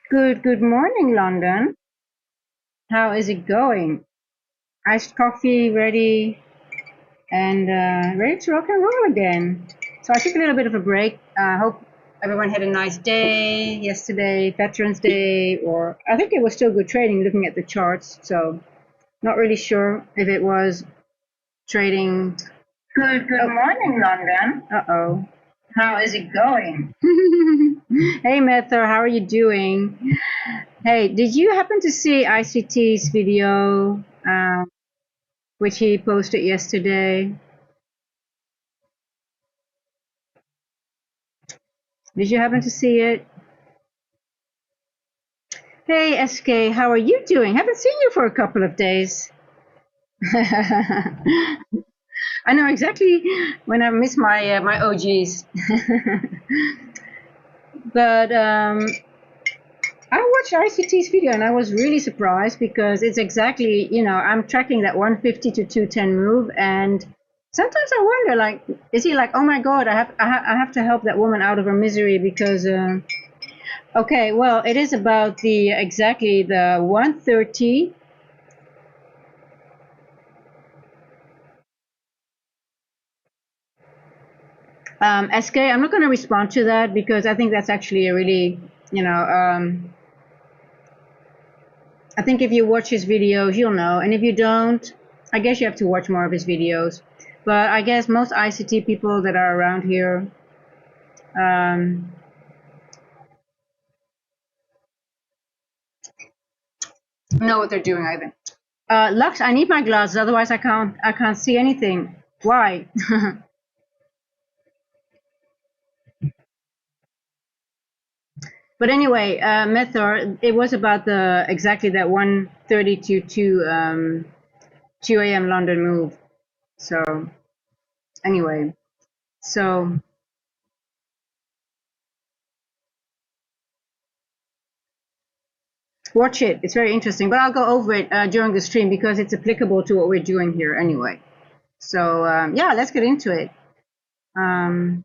Good morning, London. How is it going? Iced coffee ready and ready to rock and roll again. So I took a little bit of a break. I hope everyone had a nice day yesterday, Veterans Day, or I think it was still good trading looking at the charts. So not really sure if it was trading. Good morning, London. Uh-oh. How is it going? Hey, Mether, how are you doing? Hey, did you happen to see ICT's video, which he posted yesterday? Did you happen to see it? Hey, SK, how are you doing? Haven't seen you for a couple of days. I know exactly when I miss my OGs. But I watched ICT's video and I was really surprised because it's exactly, I'm tracking that 150 to 210 move, and sometimes I wonder, like, is he like, oh my God, I have to help that woman out of her misery because, okay, well, it is about the exactly the 130. SK, I'm not going to respond to that because I think that's actually a really, I think if you watch his videos, you'll know. And if you don't, I guess you have to watch more of his videos. But I guess most ICT people that are around here um, know what they're doing, I think. Lux, I need my glasses, otherwise I can't see anything. Why? But anyway, Methor, it was about the exactly that 1:30 to 2 a.m. London move. So anyway, so watch it. It's very interesting, but I'll go over it during the stream because it's applicable to what we're doing here anyway. So yeah, let's get into it. Um,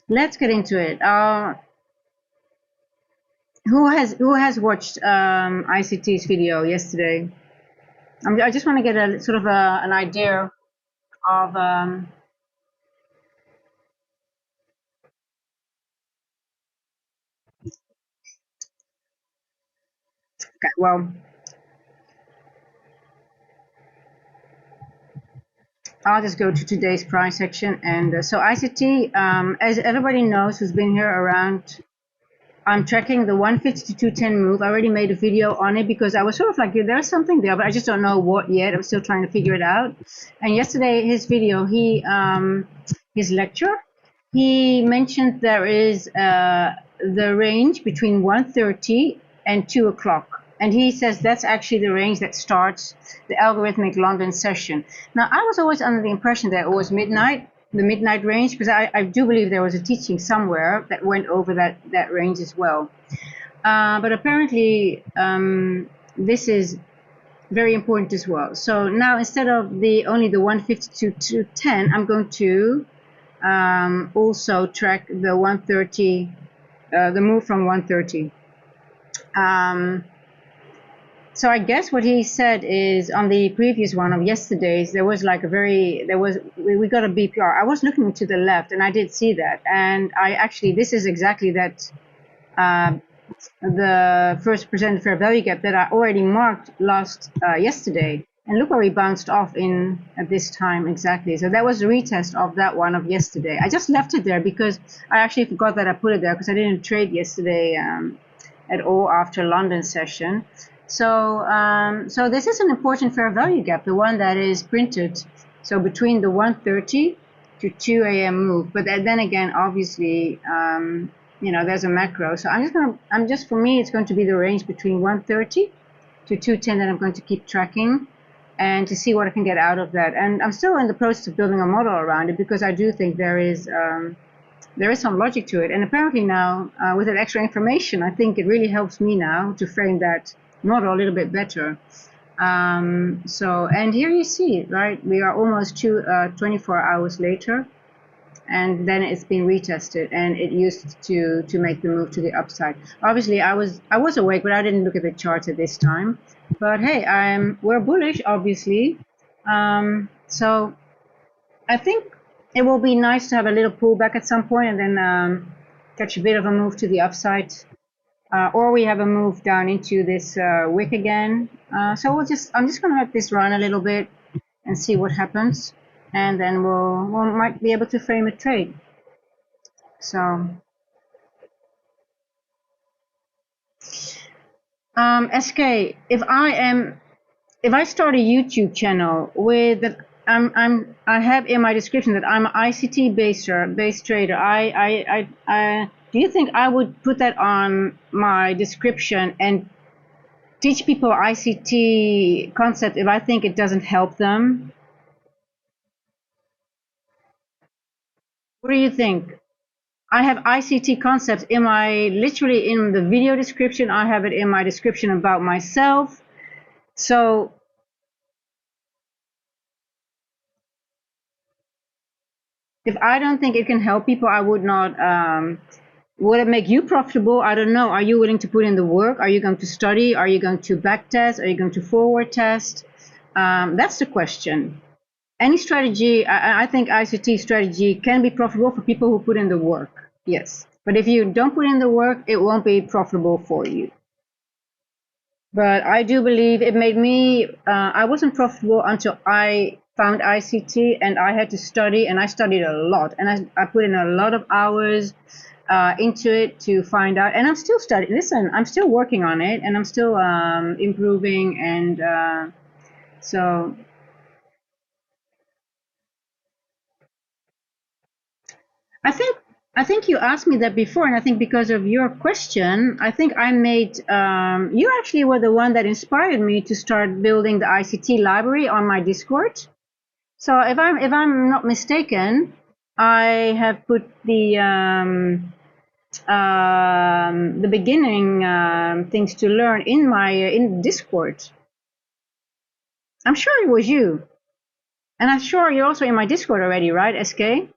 let's get into it. Who has watched ICT's video yesterday? I just want to get a sort of an idea of. Okay, well, I'll just go to today's price section, and so ICT, as everybody knows who's been here around, I'm tracking the 150 to 210 move. I already made a video on it because I was sort of like, yeah, there's something there, but I just don't know what yet. I'm still trying to figure it out. And yesterday, his video, his lecture, he mentioned there is the range between 1:30 and 2 o'clock. And he says that's actually the range that starts the algorithmic London session. Now, I was always under the impression that it was midnight, the midnight range, because I do believe there was a teaching somewhere that went over that range as well. But apparently, this is very important as well. So now instead of only the 150 to 210, I'm going to also track the 130, the move from 130. So I guess what he said is on the previous one of yesterday's, there was like we got a BPR. I was looking to the left and I did see that. And this is exactly that, the first percent fair value gap that I already marked yesterday. And look where we bounced off at this time exactly. So that was a retest of that one of yesterday. I just left it there because I actually forgot that I put it there because I didn't trade yesterday at all after London session. So this is an important fair value gap, the one that is printed. So between the 1:30 to 2 a.m. move. But then again, obviously, there's a macro. So for me, it's going to be the range between 1:30 to 210 that I'm going to keep tracking and to see what I can get out of that. And I'm still in the process of building a model around it because I do think there is some logic to it. And apparently now, with that extra information, I think it really helps me now to frame that not a little bit better. So, and here you see it, right? We are almost 24 hours later, and then it's been retested, and it used to make the move to the upside. Obviously, I was awake, but I didn't look at the charts at this time. But hey, we're bullish, obviously. So I think it will be nice to have a little pullback at some point, and then catch a bit of a move to the upside, or we have a move down into this wick again. So I'm just going to let this run a little bit and see what happens, and then we might be able to frame a trade. So, SK, if I start a YouTube channel with that, I have in my description that I'm an ICT based trader. Do you think I would put that on my description and teach people ICT concept if I think it doesn't help them? What do you think? I have ICT concepts literally in the video description. I have it in my description about myself. So if I don't think it can help people, I would not. Would it make you profitable? I don't know. Are you willing to put in the work? Are you going to study? Are you going to back test? Are you going to forward test? That's the question. Any strategy, I think ICT strategy can be profitable for people who put in the work. Yes. But if you don't put in the work, it won't be profitable for you. But I do believe it made me, I wasn't profitable until I found ICT, and I had to study, and I studied a lot, and I put in a lot of hours into it to find out, and I'm still studying. Listen, I'm still working on it, and I'm still improving, and so I think you asked me that before, and I think because of your question, I think I made you actually were the one that inspired me to start building the ICT library on my Discord. So if I'm not mistaken, I have put the beginning things to learn in my in Discord. I'm sure it was you, and I'm sure you're also in my Discord already, right, SK?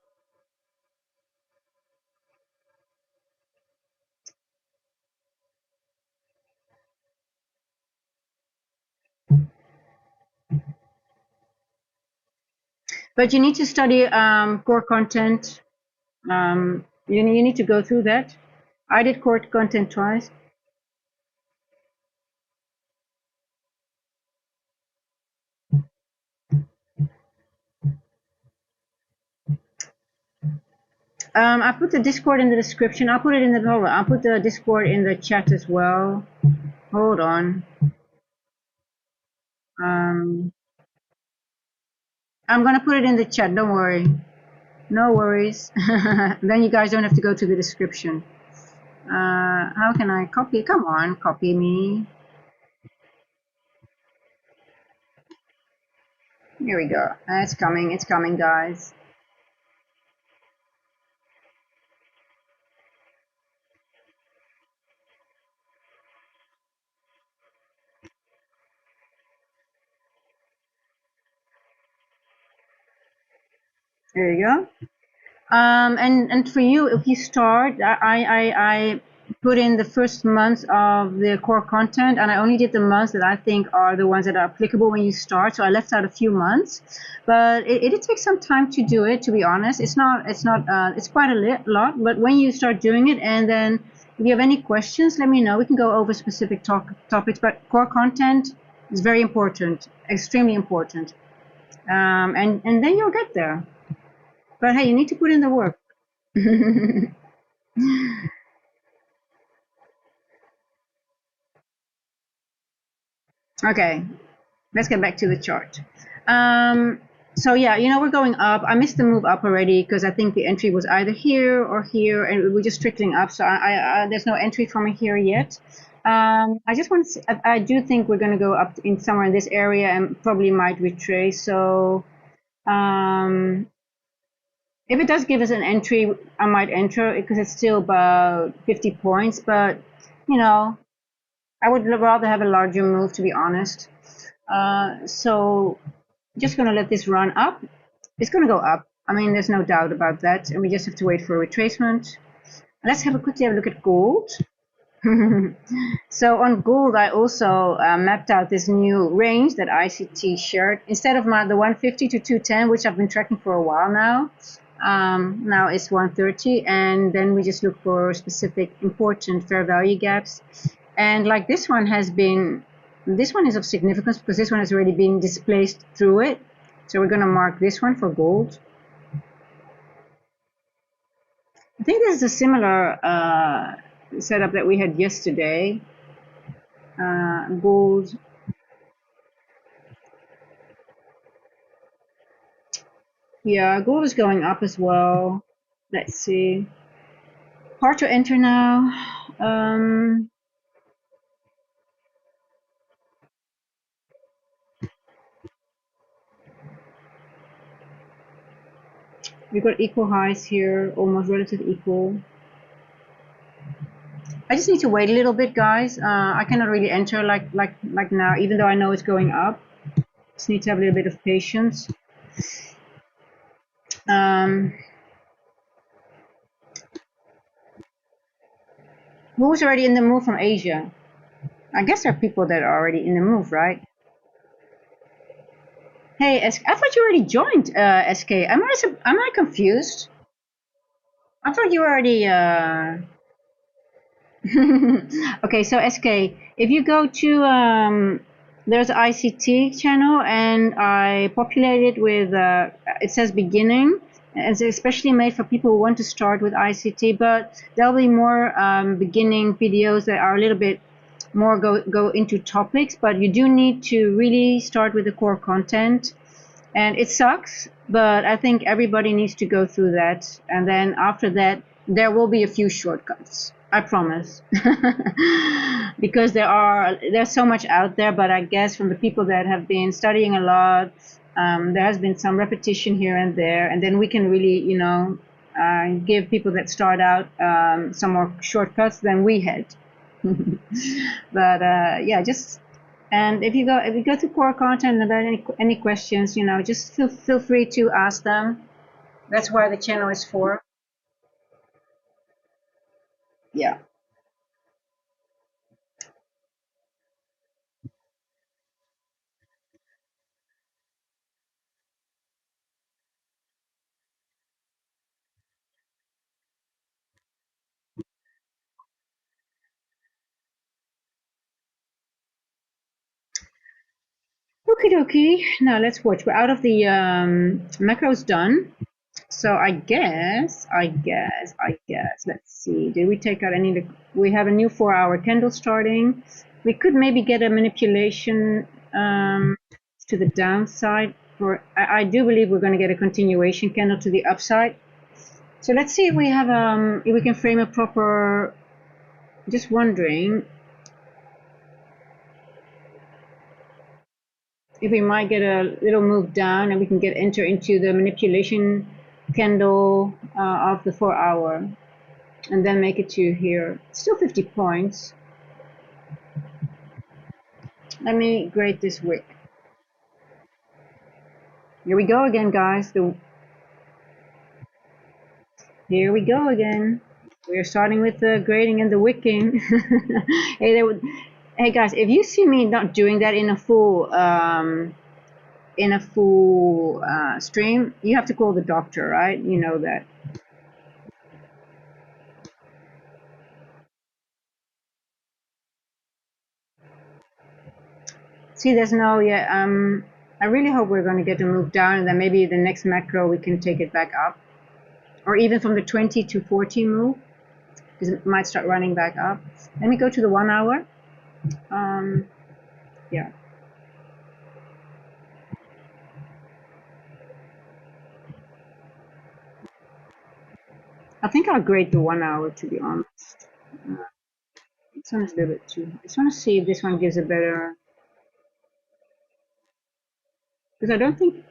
But you need to study core content. You need to go through that. I did core content twice. I put the Discord in the description. I'll put it in the hold on. I'll put the Discord in the chat as well. Hold on. I'm gonna put it in the chat. Don't worry. No worries. Then you guys don't have to go to the description. How can I copy? Come on, copy me. Here we go. It's coming. It's coming, guys. There you go. And for you, if you start, I put in the first month of the core content, and I only did the months that I think are the ones that are applicable when you start. So I left out a few months, but it takes some time to do it. To be honest, it's quite a lot. But when you start doing it, and then if you have any questions, let me know. We can go over specific topics. But core content is very important, extremely important, and then you'll get there. But hey, you need to put in the work. Okay, let's get back to the chart. So yeah, we're going up. I missed the move up already because I think the entry was either here or here, and we're just trickling up. So there's no entry from here yet. I just want to see, I do think we're going to go up in somewhere in this area and probably might retrace. So if it does give us an entry, I might enter it because it's still about 50 points. But I would rather have a larger move, to be honest. So just going to let this run up. It's going to go up. I mean, there's no doubt about that. And we just have to wait for a retracement. Let's quickly have a look at gold. So on gold, I also mapped out this new range that ICT shared. Instead of the 150 to 210, which I've been tracking for a while now, now it's 130. And then we just look for specific important fair value gaps. And like this one is of significance because this one has already been displaced through it. So we're going to mark this one for gold. I think this is a similar setup that we had yesterday. Gold. Yeah, gold is going up as well. Let's see. Hard to enter now. We've got equal highs here, almost relative equal. I just need to wait a little bit, guys. I cannot really enter like now, even though I know it's going up. Just need to have a little bit of patience. Who's already in the move from Asia? I guess there are people that are already in the move, right? Hey, I thought you already joined, SK. Am I confused? I thought you already. Okay, so SK, if you go to there's an ICT channel, and I populated with it says beginning. It's especially made for people who want to start with ICT, but there'll be more beginning videos that are a little bit more go into topics, but you do need to really start with the core content. And it sucks, but I think everybody needs to go through that. And then after that, there will be a few shortcuts. I promise. Because there's so much out there, but I guess from the people that have been studying a lot, there has been some repetition here and there, and then we can really, give people that start out some more shortcuts than we had. But yeah, just and if you go to core content and there are any questions, just feel free to ask them. That's why the channel is for. Yeah. Okie dokie. Now let's watch. We're out of the macro's done. So I guess. Let's see. Did we take out any? We have a new 4-hour candle starting. We could maybe get a manipulation to the downside. I do believe we're going to get a continuation candle to the upside. So let's see if we have if we can frame a proper. Just wondering if we might get a little move down and we can enter into the manipulation candle of the 4-hour and then make it to here. Still 50 points. Let me grade this wick. Here we go again, guys. Here we go again. We're starting with the grading and the wicking. Hey guys, if you see me not doing that in a full stream, you have to call the doctor, right? You know that. See, there's no yet. I really hope we're going to get a move down, and then maybe the next macro we can take it back up, or even from the 20 to 40 move, because it might start running back up. Let me go to the 1-hour. Yeah. I think I'll grade the 1-hour, to be honest. This one is a little bit too. I just want to see if this one gives a better. Because I don't think,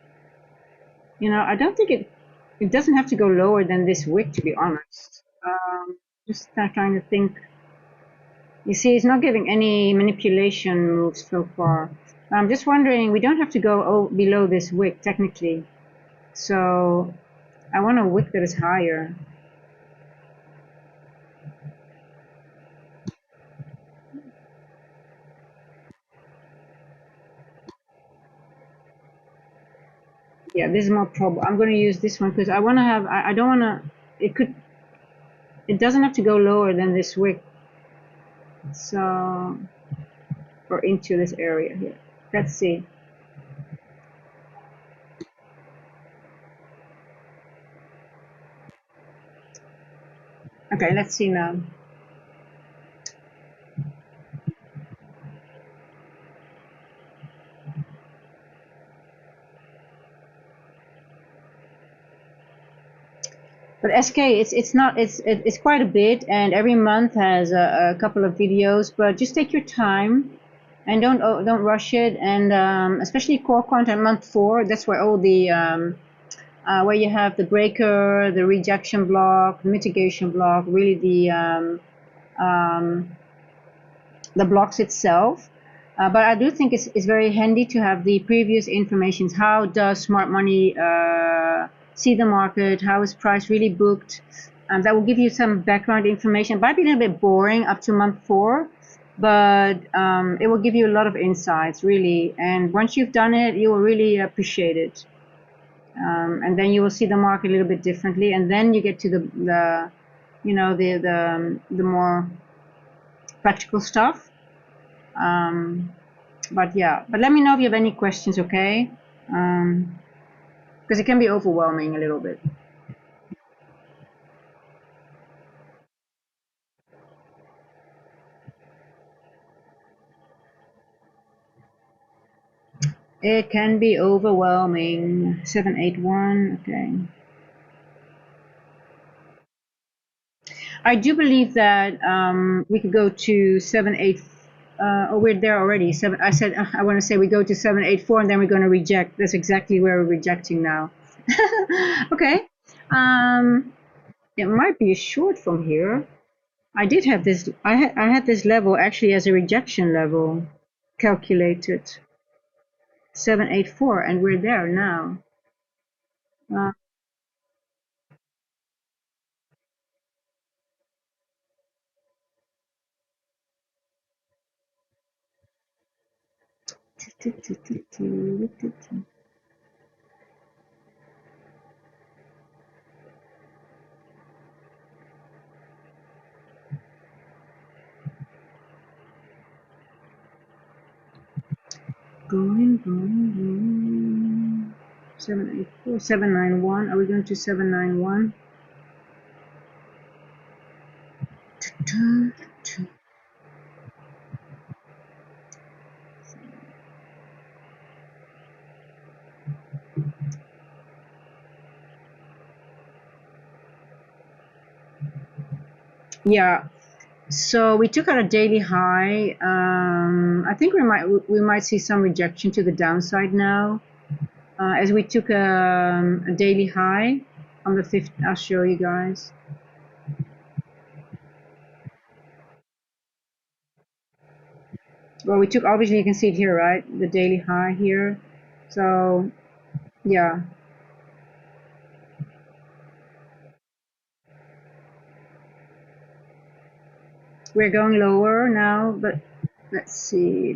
it doesn't have to go lower than this wick, to be honest. Just trying to think. You see, it's not giving any manipulation moves so far. I'm just wondering, we don't have to go below this wick technically. So I want a wick that is higher. Yeah, this is more probable. I'm going to use this one because I want to have, I don't want to, it doesn't have to go lower than this wick. So, or into this area here. Let's see. Okay, let's see now. But SK, it's quite a bit, and every month has a couple of videos. But just take your time, and don't rush it. And especially core content month 4, that's where all the where you have the breaker, the rejection block, the mitigation block, really the blocks itself. But I do think it's very handy to have the previous information. How does smart money see the market? How is price really booked? That will give you some background information. It might be a little bit boring up to month 4, but it will give you a lot of insights, really. And once you've done it, you will really appreciate it. And then you will see the market a little bit differently. And then you get to the you know, the more practical stuff. But yeah, but let me know if you have any questions, okay? Because it can be overwhelming a little bit. It can be overwhelming. 781, okay. I do believe that we could go to 78. Oh, we're there already. I said I want to say we go to 784, and then we're going to reject. That's exactly where we're rejecting now. Okay. It might be a short from here. I did have this. I had this level actually as a rejection level calculated. 784, and we're there now. Uh, going. 784, 791. Are we going to 791? Yeah. So we took out a daily high. I think we might see some rejection to the downside now, as we took a daily high on the 5th. I'll show you guys. Well, we took, obviously you can see it here, right? The daily high here. So yeah, we're going lower now, but let's see.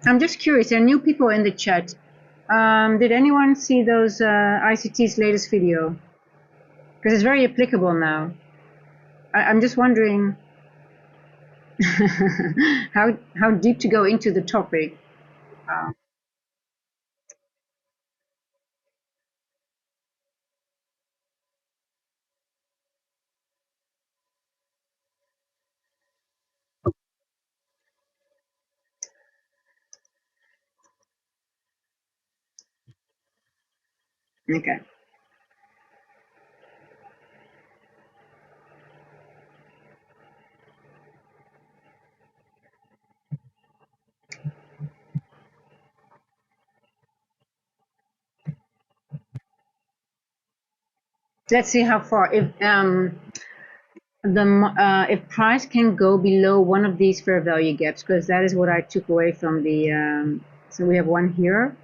I'm just curious, there are new people in the chat. Did anyone see those ICT's latest video? Because it's very applicable now. I'm just wondering how deep to go into the topic. Uh, Okay. Let's see how far. If price can go below one of these fair value gaps, because that is what I took away from the. So we have one here.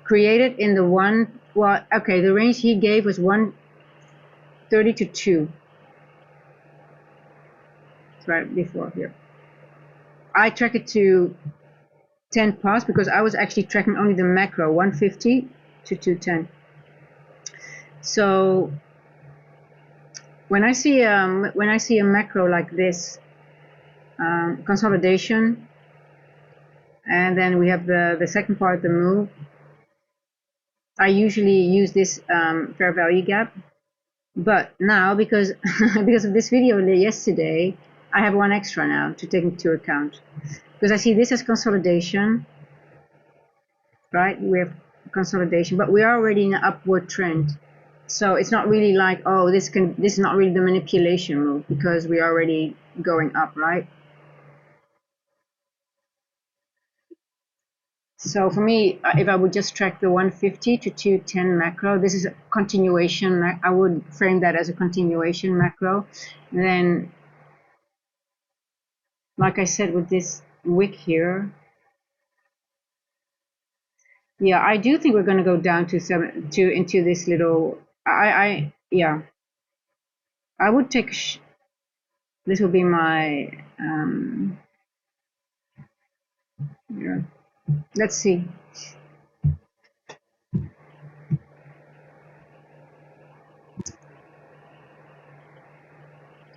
Created in the one. Well, okay. The range he gave was 130 to 2. It's right before here. I track it to 10 past because I was actually tracking only the macro 150 to 210. So when I see a macro like this, consolidation, and then we have the second part, the move, I usually use this fair value gap. But now, because because of this video yesterday, I have one extra now to take into account, because I see this as consolidation, right? We have consolidation, but we are already in an upward trend. So it's not really like, oh, this is not really the manipulation move, because we are already going up, right? So for me, if I would just track the 150 to 210 macro, this is a continuation. I would frame that as a continuation macro. And then, like I said, with this wick here, yeah, I do think we're going to go down to into this little. Yeah, I would take. This will be my. Yeah. Let's see.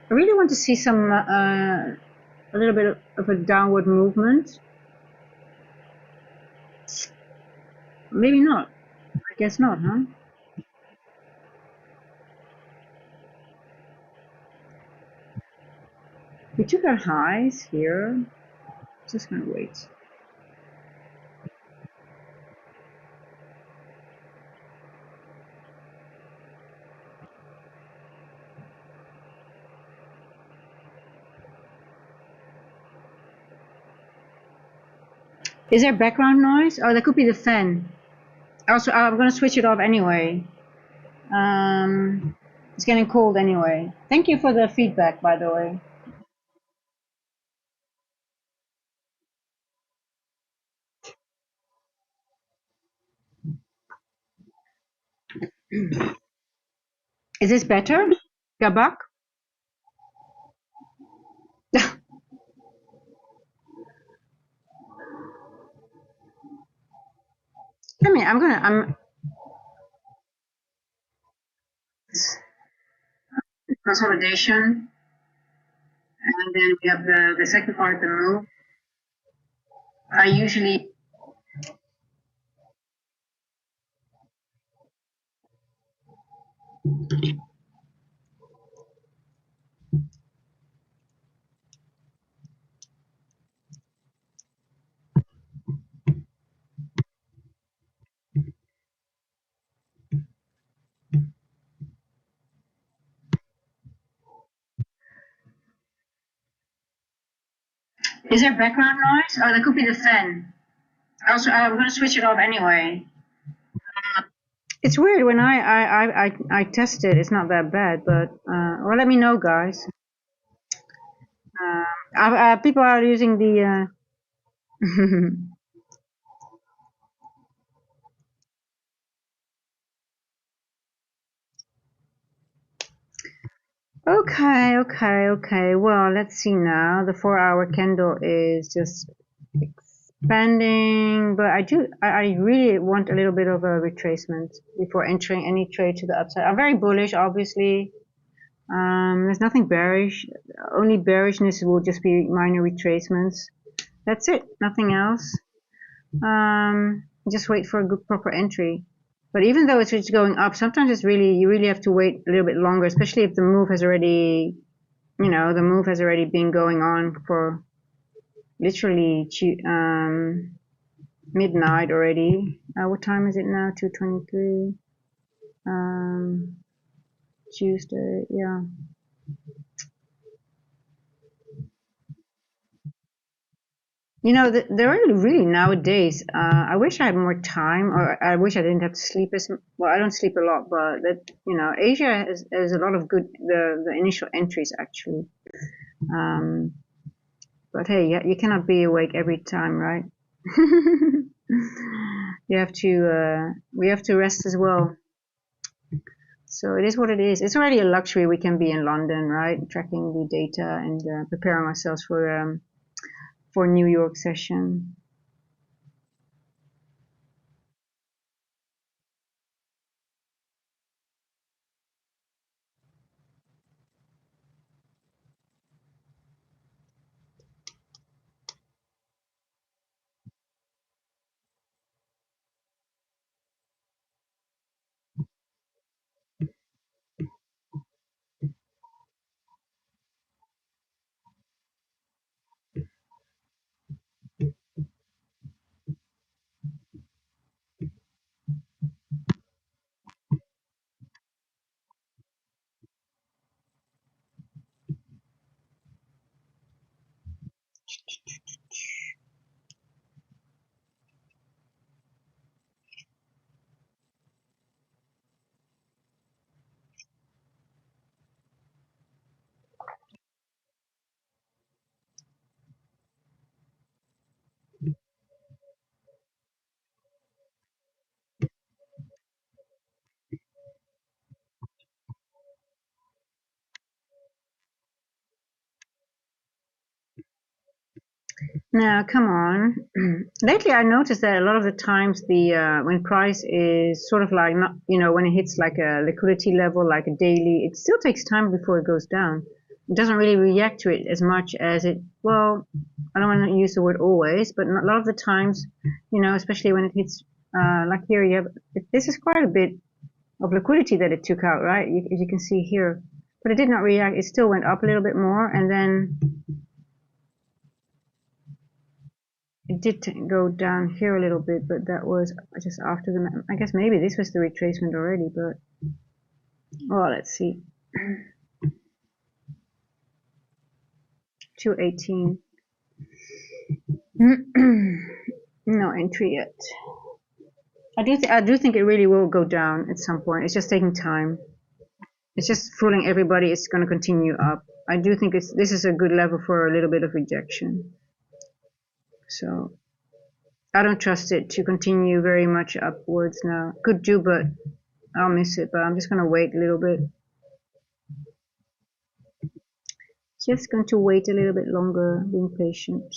I really want to see some a little bit of a downward movement. Maybe not. I guess not, huh? We took our highs here. Just gonna wait. Is there background noise? Oh, that could be the fan. Also, I'm gonna switch it off anyway. It's getting cold anyway. Thank you for the feedback, by the way. Is this better, Gabak? I mean, I'm consolidation, and then we have the second part, the move. I usually. Is there background noise? Oh, that could be the fan. Also, I'm gonna switch it off anyway. It's weird when I test it. It's not that bad, but well, let me know, guys. People are using the. Okay. Well, let's see now. The 4-hour candle is just expanding, but I really want a little bit of a retracement before entering any trade to the upside. I'm very bullish, obviously. There's nothing bearish. Only bearishness will just be minor retracements. That's it. Nothing else. Just wait for a good proper entry. But even though it's just going up, sometimes it's really you really have to wait a little bit longer, especially if the move has already, the move has already been going on for literally midnight already. What time is it now? 2:23. Um, Tuesday. Yeah. You know, they're really nowadays. I wish I had more time, or I wish I didn't have to sleep as well. I don't sleep a lot, but that Asia has a lot of good the initial entries actually. Um, but hey, you cannot be awake every time, right? You have to. We have to rest as well. So it is what it is. It's already a luxury we can be in London, right? Tracking the data and preparing ourselves for New York session. Now, come on. Lately, I noticed that a lot of the times the when price is sort of like not, when it hits like a liquidity level, like a daily, it still takes time before it goes down. It doesn't really react to it as much as it. Well, I don't want to use the word always, but a lot of the times, especially when it hits, like here, you have this is quite a bit of liquidity that it took out, right? As you can see here, but it did not react. It still went up a little bit more, and then it did go down here a little bit, but that was just after the. I guess maybe this was the retracement already, but well, let's see. 218. No entry yet. I do think it really will go down at some point. It's just taking time. It's just fooling everybody. It's going to continue up. I do think this is a good level for a little bit of rejection. So I don't trust it to continue very much upwards now. Could do, but I'll miss it. But I'm just going to wait a little bit. Just going to wait a little bit longer, being patient.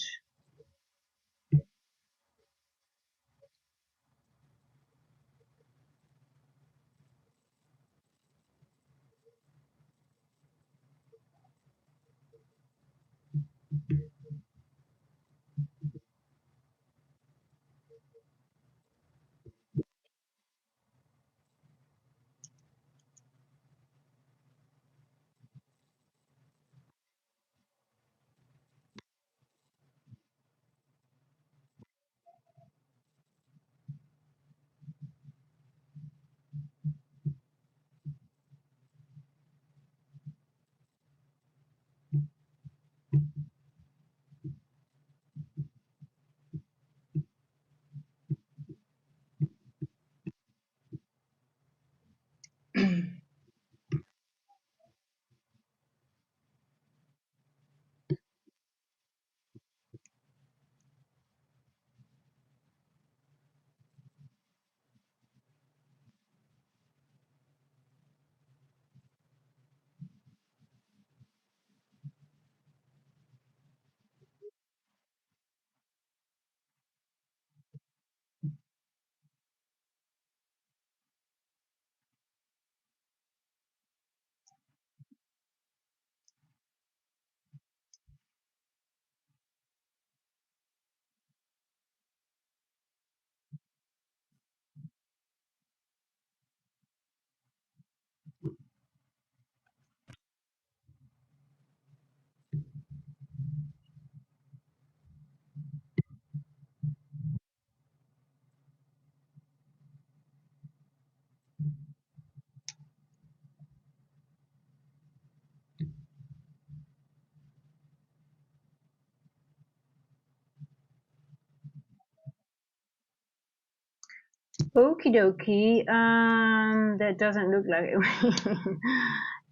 Okie dokie. That doesn't look like it.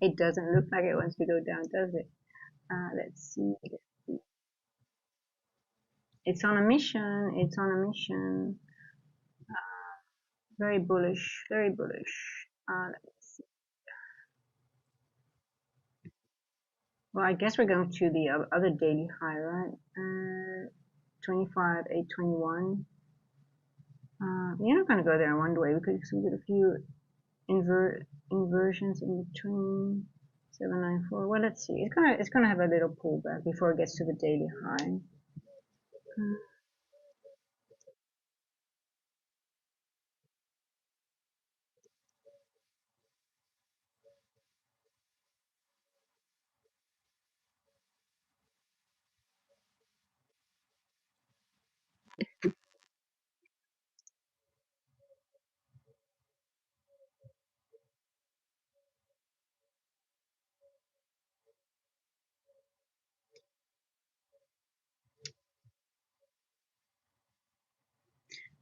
It doesn't look like it wants to go down, does it? Let's see. It's on a mission. It's on a mission. Very bullish. Very bullish. Let's see. Well, I guess we're going to the other daily high, right? 25,821. You're not going to go there in one way because we got a few inversions in between. 794. Well, let's see. It's gonna have a little pullback before it gets to the daily high.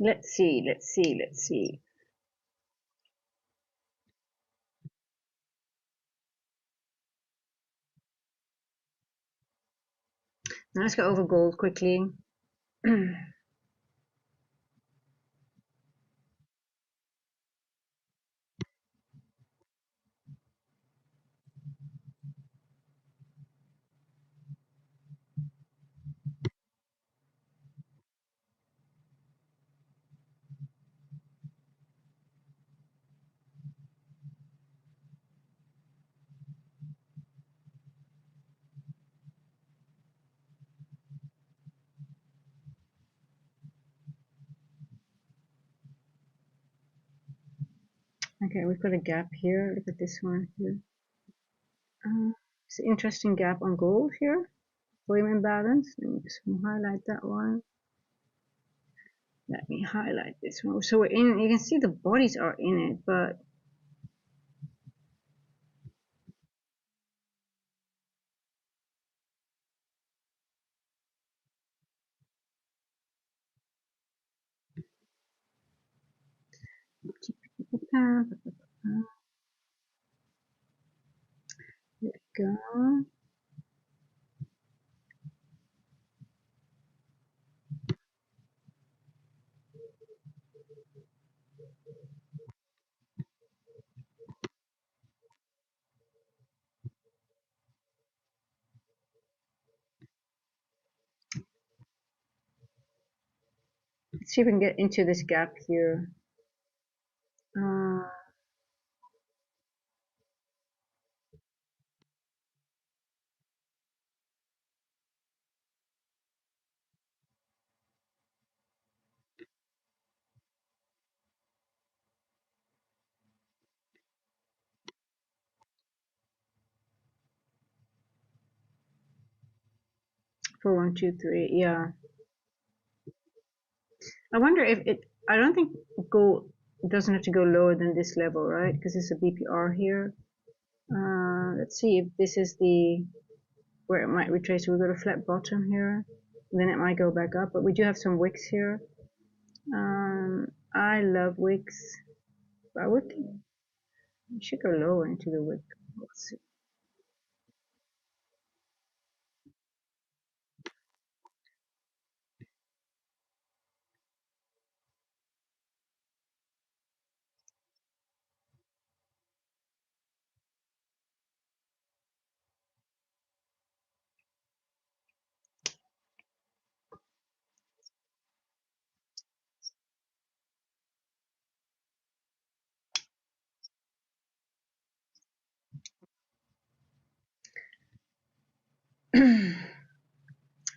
Let's see. Let's see. Let's see. Now let's go over gold quickly. Okay, we've got a gap here. Look at this one here. It's an interesting gap on gold here. Volume imbalance. Let me just highlight that one. Let me highlight this one. So we're in. You can see the bodies are in it, but here we go. Let's see if we can get into this gap here. 4123. Yeah. I wonder if it. I don't think gold doesn't have to go lower than this level, right? Because it's a BPR here. Let's see if this is the where it might retrace. So we've got a flat bottom here. Then it might go back up, but we do have some wicks here. I love wicks. I would. We should go lower into the wick. Let's see.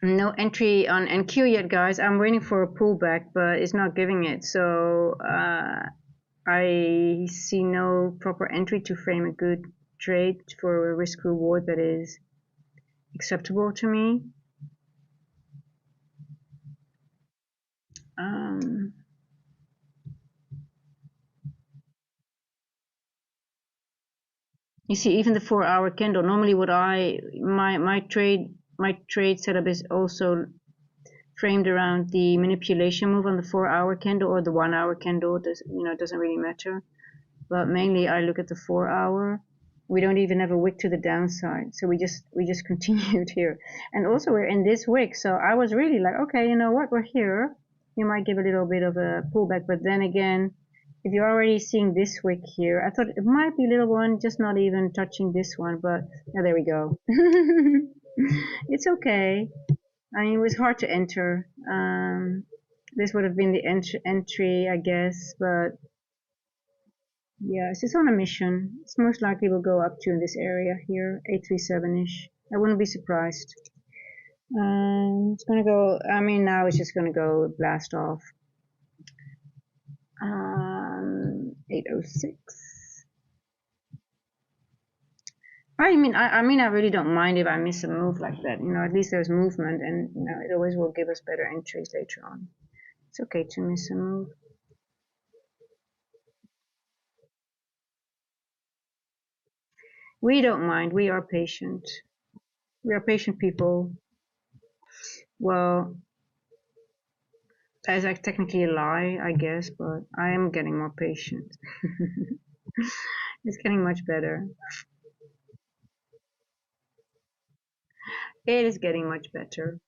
No entry on NQ yet, guys. I'm waiting for a pullback, but it's not giving it. So I see no proper entry to frame a good trade for a risk reward that is acceptable to me. You see, even the 4-hour candle. Normally, what my trade setup is also framed around the manipulation move on the 4-hour candle or the 1-hour candle. It doesn't really matter. But mainly I look at the 4-hour. We don't even have a wick to the downside, so we just continued here. And also we're in this wick, so I was really like, okay, you know what, we're here. You might give a little bit of a pullback, but then again, if you're already seeing this wick here, I thought it might be a little one, just not even touching this one, but yeah, there we go. It's okay. I mean, it was hard to enter. This would have been the entry, I guess, but yeah, it's just on a mission. It's most likely will go up to in this area here, 837-ish. I wouldn't be surprised. It's gonna go, I mean, now it's just gonna go blast off. 806. I mean, I really don't mind if I miss a move like that. At least there's movement, and it always will give us better entries later on. It's okay to miss a move. We don't mind. We are patient. We are patient people. Well, that's like technically a lie, I guess, but I am getting more patient. It's getting much better. It is getting much better.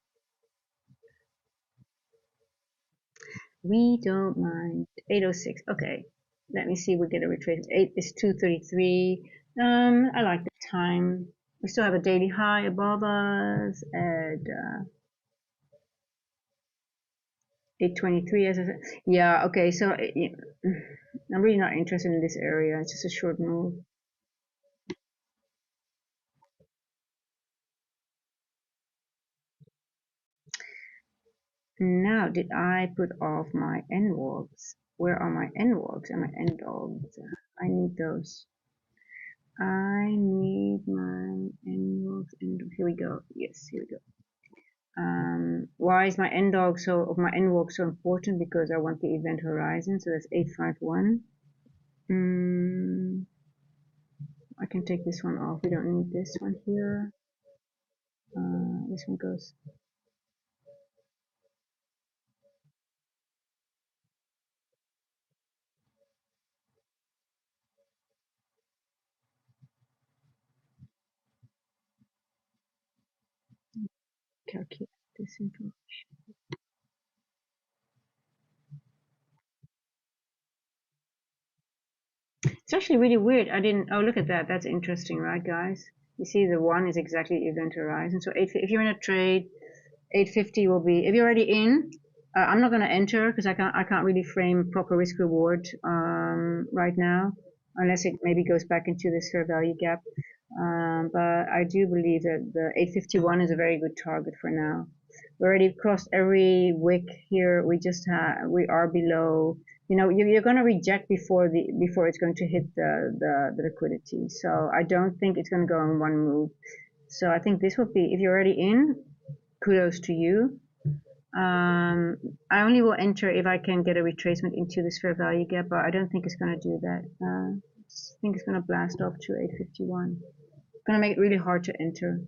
We don't mind. 806. Okay. Let me see if we get a retrace. 8 is 233. I like the time. We still have a daily high above us at 823, as I said. Yeah, okay, so I'm really not interested in this area. It's just a short move. Now, did I put off my NWOGs? Where are my NWOGs and my NDOGs? I need those. I need my NWOGs. Here we go. Yes, here we go. Why is my NWOG so important? Because I want the event horizon. So that's 851. I can take this one off. We don't need this one here. This one goes. Calculate this information. It's actually really weird. I didn't. Oh, look at that. That's interesting, right, guys? You see, the one is exactly event horizon. So if you're in a trade, 850 will be. If you're already in, I'm not going to enter because I can't really frame proper risk reward right now, unless it maybe goes back into this fair value gap. But I do believe that the 851 is a very good target for now. We already crossed every wick here. We are below. You're going to reject before it's going to hit the liquidity. So I don't think it's going to go in one move. So I think this will be, if you're already in, kudos to you. I only will enter if I can get a retracement into this fair value gap, but I don't think it's going to do that. I think it's going to blast off to 851. It's going to make it really hard to enter.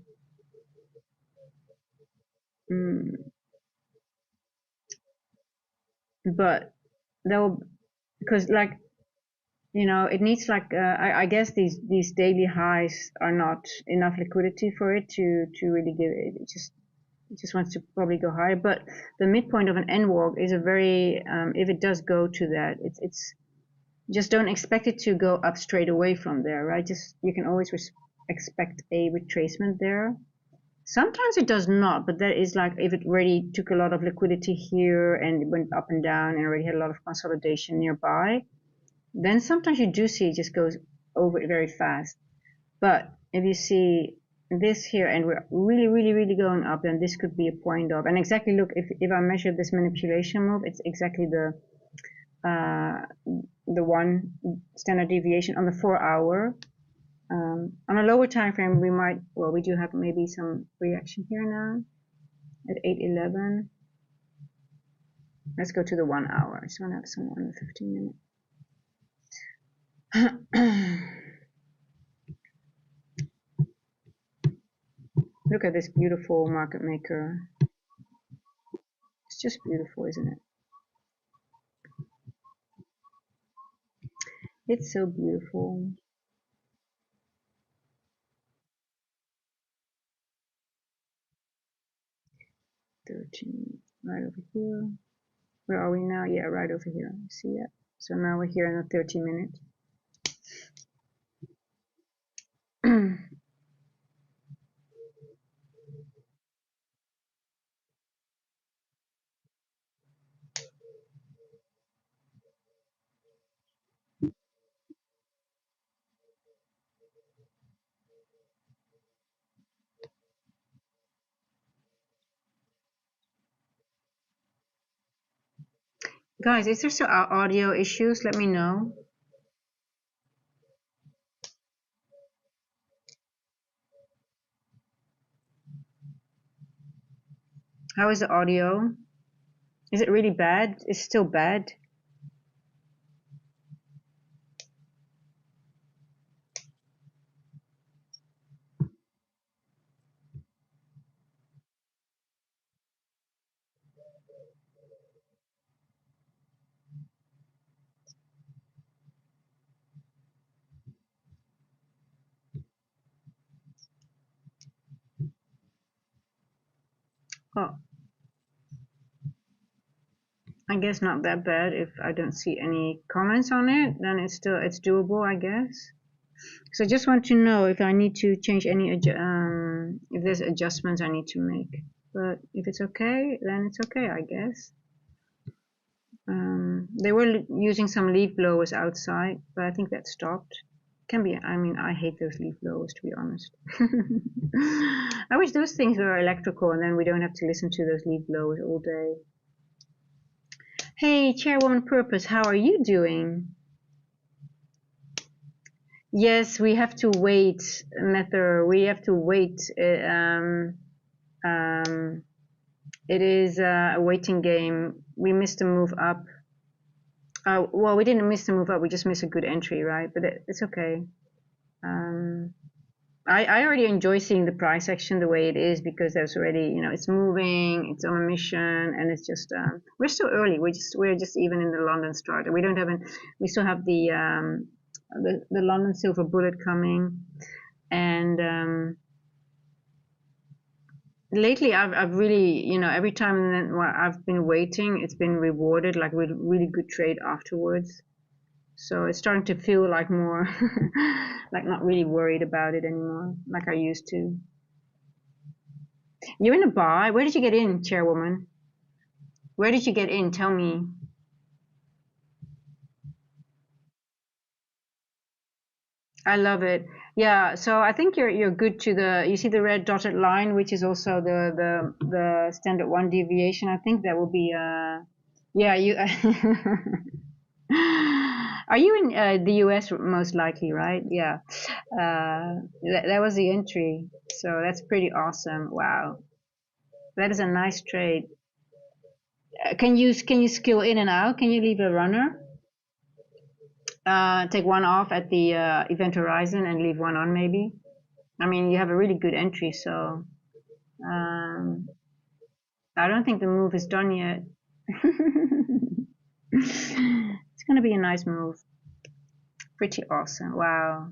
But they'll, because it needs I guess these daily highs are not enough liquidity for it to really give it. It just wants to probably go higher. But the midpoint of an NWOG is a very if it does go to that, it's just don't expect it to go up straight away from there, right? You can always expect a retracement there. Sometimes it does not, but that is like if it already took a lot of liquidity here and it went up and down and already had a lot of consolidation nearby, then sometimes you do see it just goes over it very fast. But if you see this here and we're really, really, really going up, then this could be a point of, and exactly look, if I measure this manipulation move, it's exactly the one standard deviation on the 4-hour. On a lower time frame, we do have maybe some reaction here now at 811. Let's go to the 1 hour. I just want to have some on the 15-minute. Look at this beautiful market maker. It's just beautiful, isn't it? It's so beautiful. Right over here. Where are we now? Yeah, right over here. See that? So now we're here in the 30 minute. Guys, is there still audio issues? Let me know. How is the audio? Is it really bad? It's still bad? Oh, I guess not that bad. If I don't see any comments on it, then it's doable, I guess. So I just want to know if I need to change any if there's adjustments I need to make. But if it's okay, then it's okay, I guess. They were using some leaf blowers outside, but I think that stopped. Can be. I mean, I hate those leaf blowers, to be honest. I wish those things were electrical, and then we don't have to listen to those leaf blowers all day. Hey, Chairwoman Purpose, how are you doing? Yes, we have to wait, Nether. We have to wait. It is a waiting game. We missed a move up. Well, we didn't miss the move up. We just missed a good entry, right? But it's okay. I already enjoy seeing the price action the way it is, because there's already, it's moving, it's on a mission, and it's just we're still early. We're just even in the London start. We don't have we still have the London silver bullet coming, and lately I've really, every time I've been waiting, it's been rewarded like with really good trade afterwards. So it's starting to feel like more like not really worried about it anymore like I used to. You're in a buy? Where did you get in, Chairwoman? Where did you get in? Tell me. I love it. Yeah, so I think you're good to you see the red dotted line, which is also the standard one deviation. I think that will be yeah, you are you in the US most likely, right? Yeah. That was the entry. So that's pretty awesome. Wow. That is a nice trade. Can you skill in and out? Can you leave a runner? Take one off at the event horizon and leave one on, maybe. I mean, you have a really good entry, so um, I don't think the move is done yet. It's gonna be a nice move. Pretty awesome. Wow.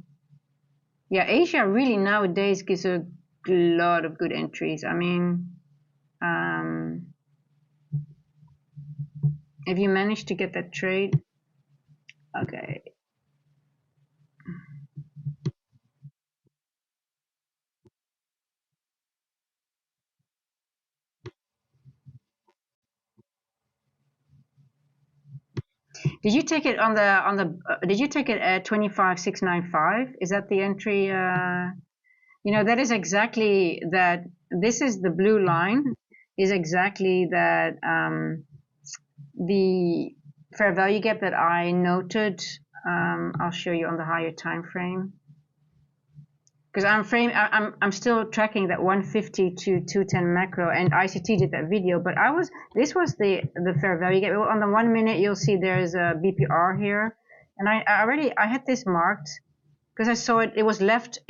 Yeah, Asia really nowadays gives a lot of good entries. I mean, if you manage to get that trade, okay. Did you take it on the did you take it at 25,695? Is that the entry? That is exactly that. This is the blue line, is exactly that the fair value gap that I noted. I'll show you on the higher time frame, because I'm still tracking that 150 to 210 macro, and ICT did that video, but this was the fair value gap. On the 1 minute you'll see there's a BPR here, and I had this marked because I saw it was left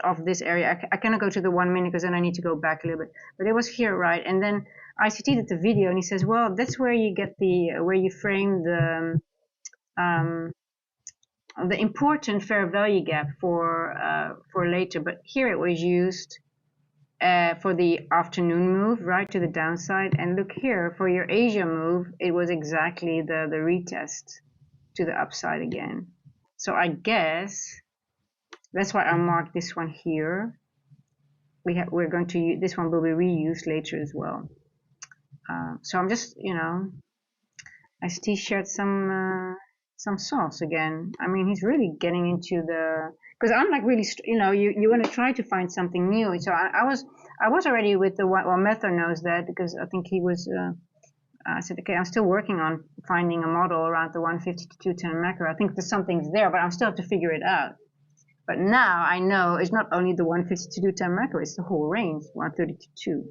of this area. I cannot go to the 1 minute because then I need to go back a little bit, but it was here, right? And then ICT did the video, and he says, well, that's where you get where you frame the important fair value gap for later. But here it was used for the afternoon move, right to the downside. And look here, for your Asia move, it was exactly the retest to the upside again. So I guess that's why I marked this one here. We're going to use this one, will be reused later as well. So I'm just, ICT shared some sauce again. I mean, he's really getting into because I'm like really, you want to try to find something new. So I was already with well, Mether knows that, because I think he was, I said, okay, I'm still working on finding a model around the 150 to 210 macro. I think there's something's there, but I'm still have to figure it out. But now I know it's not only the 150 to 210 macro, it's the whole range, 130 to 2.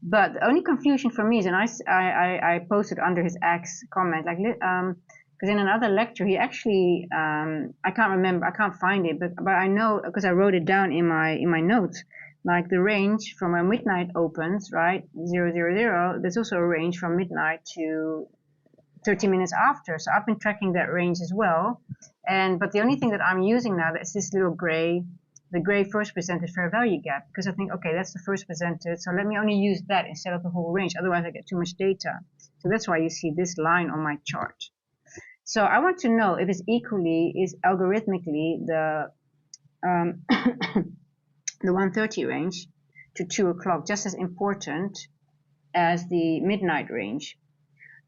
But the only confusion for me is, and I posted under his X comment, like, because in another lecture he actually, I can't remember, I can't find it, but I know, because I wrote it down in my notes, like the range from where midnight opens, right, 000, there's also a range from midnight to 30 minutes after. So I've been tracking that range as well. But the only thing that I'm using now is this little gray, the gray first presented fair value gap, because I think, okay, that's the first presented, so let me only use that instead of the whole range, otherwise I get too much data. So that's why you see this line on my chart. So I want to know if it's is algorithmically the the 130 range to 2 o'clock just as important as the midnight range.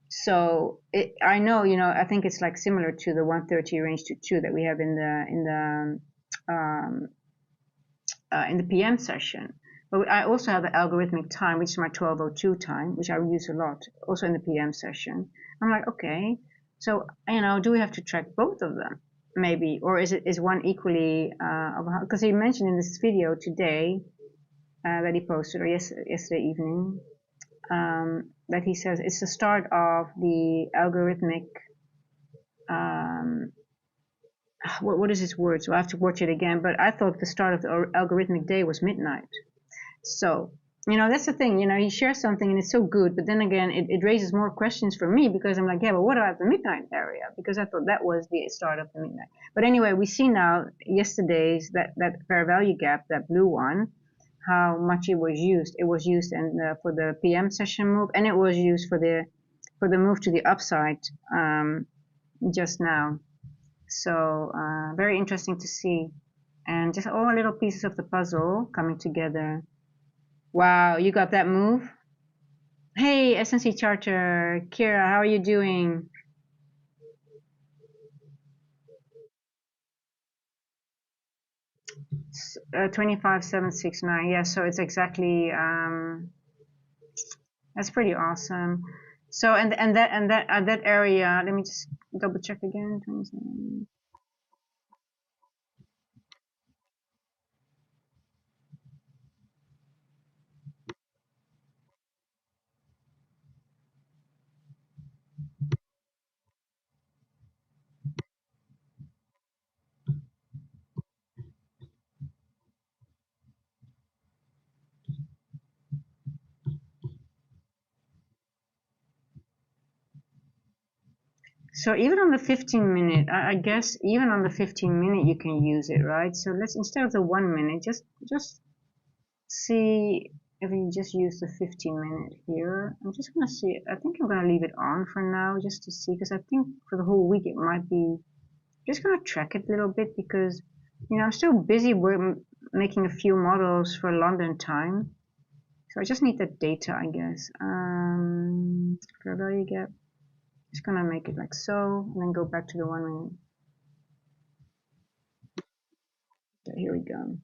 So I know, I think it's like similar to the 130 range to 2 that we have in the PM session. But I also have the algorithmic time, which is my 1202 time, which I use a lot, also in the PM session. I'm like, okay, so, do we have to track both of them? Maybe, or is one equally, because he mentioned in this video today that he posted, or yesterday evening, that he says it's the start of the algorithmic, what is his word? So I have to watch it again, but I thought the start of the algorithmic day was midnight. So, that's the thing, he shares something and it's so good, but then again, it raises more questions for me, because I'm like, yeah, but what about the midnight area? Because I thought that was the start of the midnight. But anyway, we see now yesterday's, that fair value gap, that blue one, how much it was used. It was used for the PM session move, and it was used for the move to the upside just now. So very interesting to see, and just all little pieces of the puzzle coming together. Wow, you got that move? Hey, SNC Charter, Kira, how are you doing? 25769. Yeah, so it's exactly that's pretty awesome. So and that area, let me just double check again. 27. So even on the 15-minute, I guess even on the 15-minute you can use it, right? So let's, instead of the 1 minute, just see if you just use the 15-minute here. I'm just gonna see. I think I'm gonna leave it on for now just to see, because I think for the whole week it might be. Just gonna track it a little bit, because I'm still busy making a few models for London time. So I just need the data, I guess. Fair value gap. Just gonna make it like so, and then go back to the 1 minute. Okay, here we go.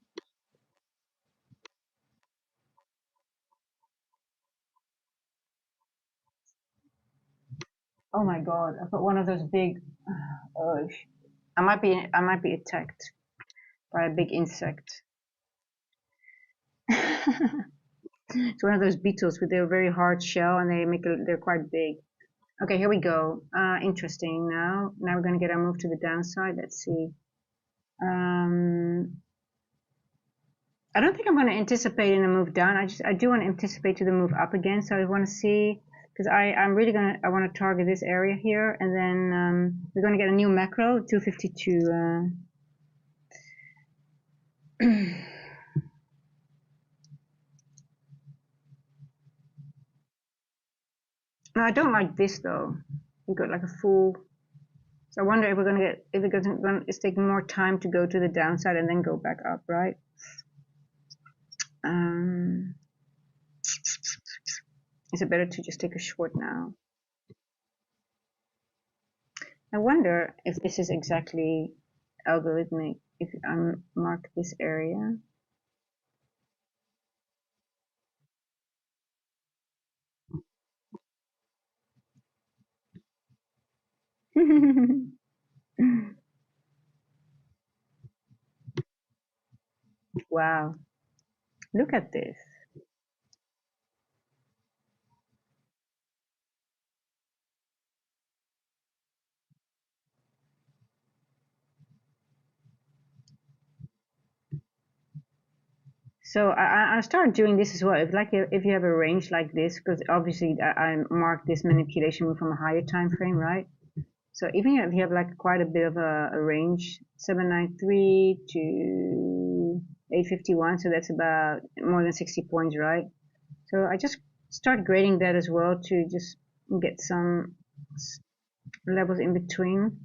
Oh my god! I put one of those big. Oh, I might be attacked by a big insect. It's one of those beetles with their very hard shell, and they're quite big. Okay, here we go. Interesting. Now we're gonna get our move to the downside. Let's see. I don't think I'm going to anticipate in a move down. I do want to anticipate to the move up again. So I want to see, because I'm really I want to target this area here, and then we're going to get a new macro 252. No, I don't like this though. We got like a full. So I wonder if we're going to get, if it's taking more time to go to the downside and then go back up, right? Is it better to just take a short now? I wonder if this is exactly algorithmic. If I mark this area. Wow, look at this. So I started doing this as well. If you have a range like this, because obviously I marked this manipulation move from a higher time frame, right? So even if you have like quite a bit of a range, 793 to 851, so that's about more than 60 points, right? So I just start grading that as well to just get some levels in between.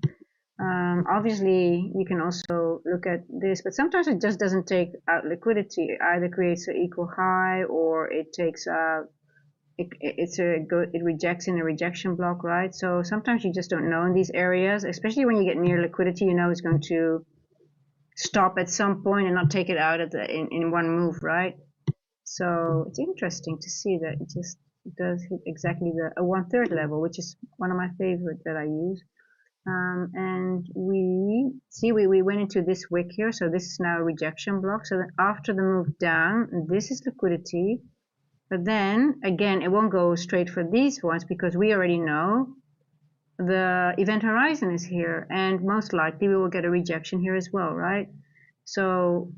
Obviously, you can also look at this, but sometimes it just doesn't take out liquidity. It either creates an equal high or it takes out. It rejects in a rejection block, right? So sometimes you just don't know in these areas, especially when you get near liquidity. You know it's going to stop at some point and not take it out in one move, right? So it's interesting to see that it just does hit exactly the a 1/3 level, which is one of my favorite that I use. And we went into this wick here, so this is now a rejection block. So then after the move down, this is liquidity, but then again, it won't go straight for these ones because we already know the event horizon is here, and most likely we will get a rejection here as well, right? So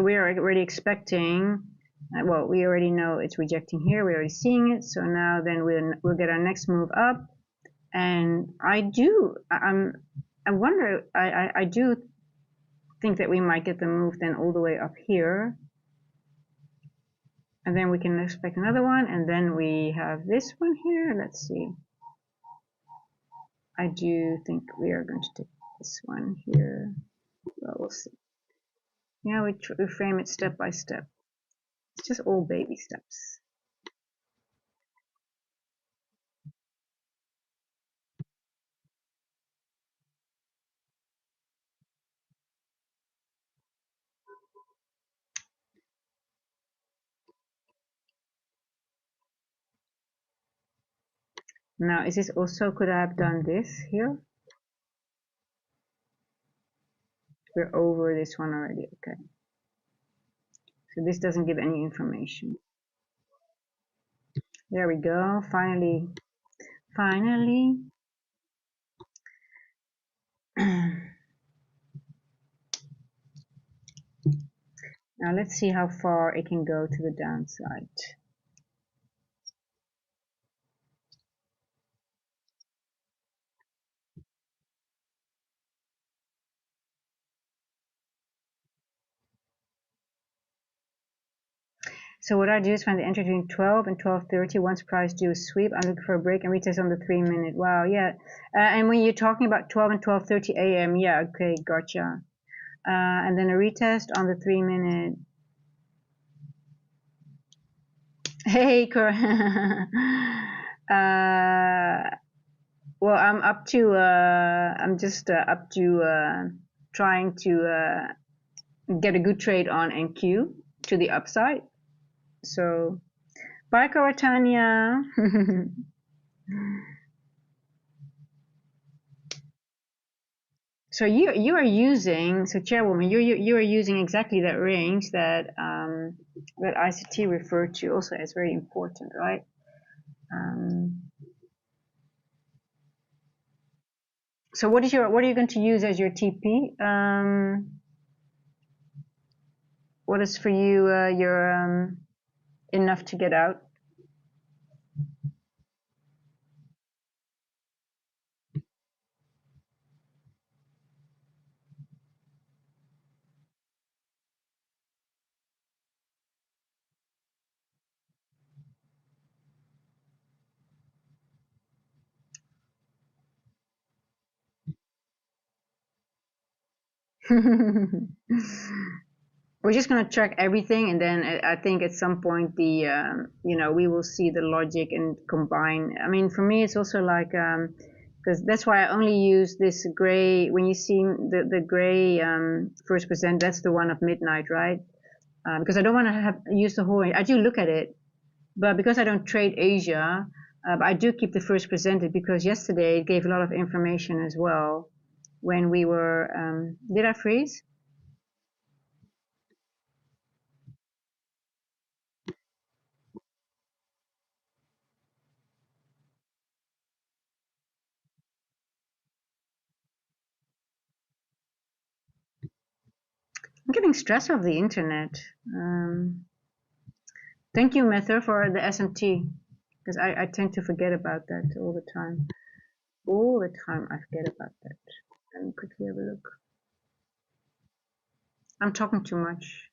we are already expecting. Well, we already know it's rejecting here. We're already seeing it. So now then we'll get our next move up. And I wonder, I do think that we might get the move then all the way up here. And then we can expect another one. And then we have this one here. Let's see. I do think we are going to take this one here. Well, we'll see. Yeah, we frame it step by step. It's just all baby steps. Now, is this also, could I have done this here? We're over this one already, okay. So this doesn't give any information. There we go, finally. Now let's see how far it can go to the downside. So what I do is find the entry between 12 and 12:30. Once price do a sweep, I'm looking for a break and retest on the 3-minute. Wow, yeah. And when you're talking about 12 and 12:30 a.m., yeah, okay, gotcha. And then a retest on the 3-minute. Hey, well, I'm just up to trying to get a good trade on NQ to the upside. So, bye, Coratania. So you are using, so Chairwoman, you are using exactly that range that that ICT referred to also as very important, right? So what are you going to use as your TP? What is for you your enough to get out? We're just going to track everything, and then I think at some point the we will see the logic and combine. I mean, for me, it's also like because that's why I only use this gray. When you see the gray first percent, that's the one of midnight, right? Because I don't want to have use the whole. I do look at it, but because I don't trade Asia, I do keep the first presented because yesterday it gave a lot of information as well. When we were, did I freeze? I'm getting stressed of the internet. Thank you, Mether, for the SMT, because I tend to forget about that all the time. All the time I forget about that. Let me quickly have a look. I'm talking too much.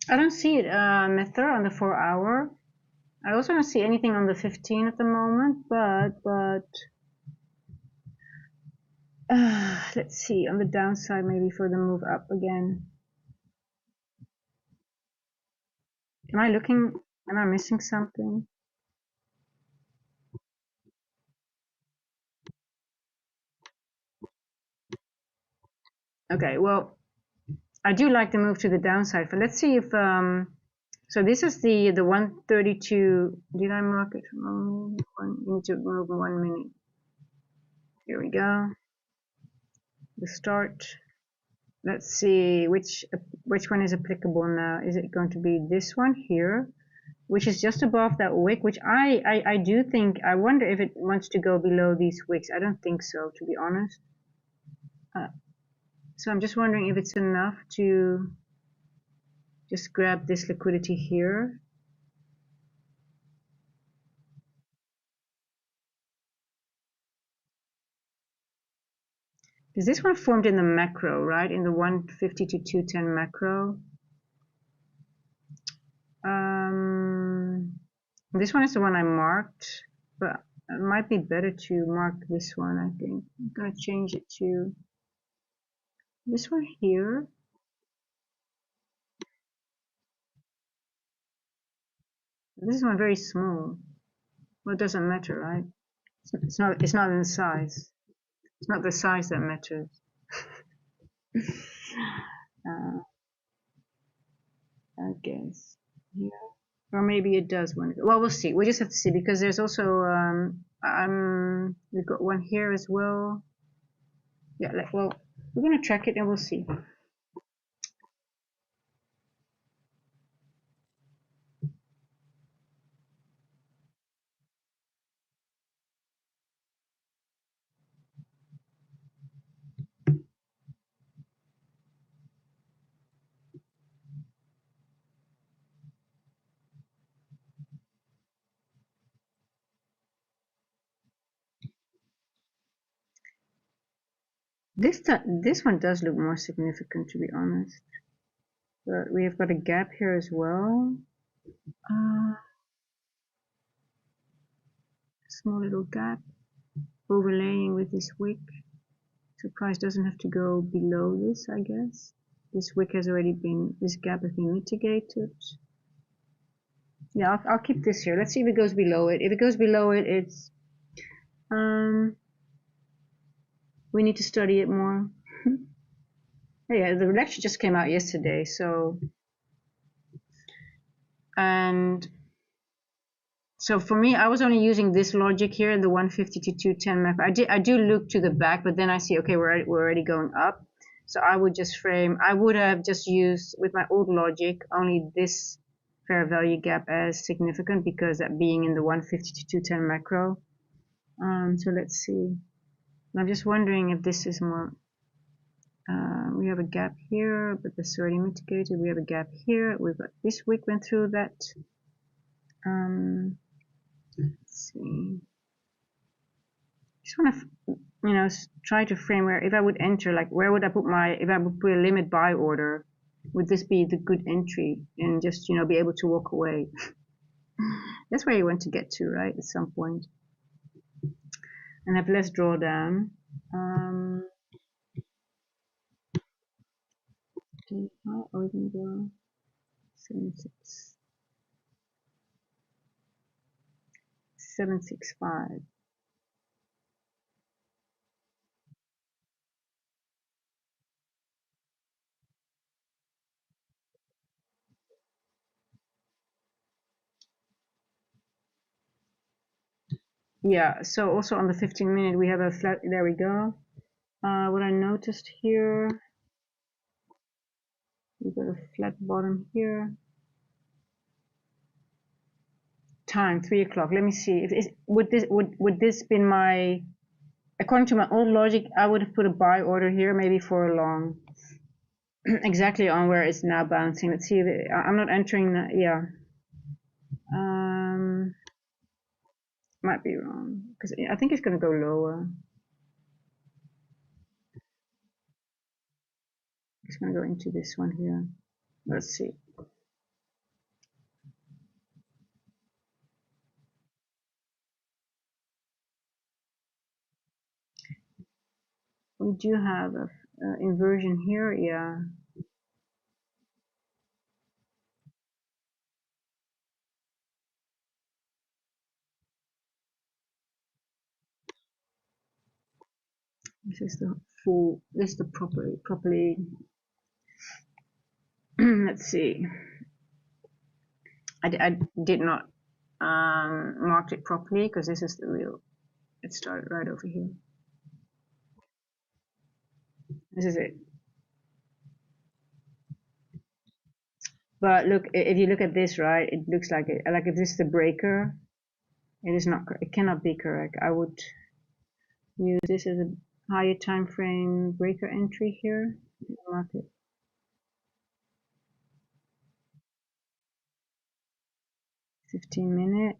I don't see it, Mether, on the 4 hour. I also don't see anything on the 15 at the moment, but let's see on the downside maybe for the move up again. Am I looking? Am I missing something? Okay, well, I do like the move to the downside. But let's see if so this is the 132. Did I mark it? You need to move 1 minute. Here we go. The start. Let's see which one is applicable now. Is it going to be this one here, which is just above that wick? Which I do think. I wonder if it wants to go below these wicks. I don't think so, to be honest. So I'm just wondering if it's enough to just grab this liquidity here. Because this one formed in the macro, right? In the 150 to 210 macro. This one is the one I marked, but it might be better to mark this one, I think. I'm going to change it to this one here. This one very small. Well, it doesn't matter, right? It's not in the size. It's not the size that matters. I guess. Yeah. Or maybe it does. Well, we'll see. We just have to see because there's also we've got one here as well. Yeah, well, we're gonna track it and we'll see. This one does look more significant, to be honest. But we have got a gap here as well. Small little gap overlaying with this wick. So price doesn't have to go below this, I guess. This wick has already been, this gap has been mitigated. Yeah, I'll keep this here. Let's see if it goes below it. If it goes below it, it's we need to study it more. Yeah, the lecture just came out yesterday, so and so for me, I was only using this logic here in the 150 to 210 macro. I do look to the back, but then I see, okay, we're already going up. So I would just frame, I would have just used with my old logic only this fair value gap as significant because that being in the 150 to 210 macro. So let's see. I'm just wondering if this is more, we have a gap here, but that's already mitigated. We have a gap here. We've got this wick went through that. Let's see. Just want to, try to frame where if I would enter, like where would I put my, if I would put a limit buy order, would this be the good entry and just, be able to walk away? That's where you want to get to, right? At some point. And have less drawdown. Okay, how are we going to go? 76. 765. Yeah, so also on the 15-minute we have a flat, there we go. What I noticed here, we got a flat bottom here. Time 3 o'clock. Let me see. Would this been my, according to my old logic, I would have put a buy order here, maybe for a long, exactly on where it's now bouncing. Let's see. I'm not entering that. Yeah. Might be wrong because I think it's going to go lower. It's going to go into this one here. Let's see. We do have a inversion here. Yeah. This is the full. This is the properly. Let's see. I did not mark it properly because this is the real. It started right over here. This is it. But look, if you look at this, right, it looks like it. Like if this is the breaker, it is not. It cannot be correct. I would use this as a higher time frame breaker entry here. Mark it. $15-minute.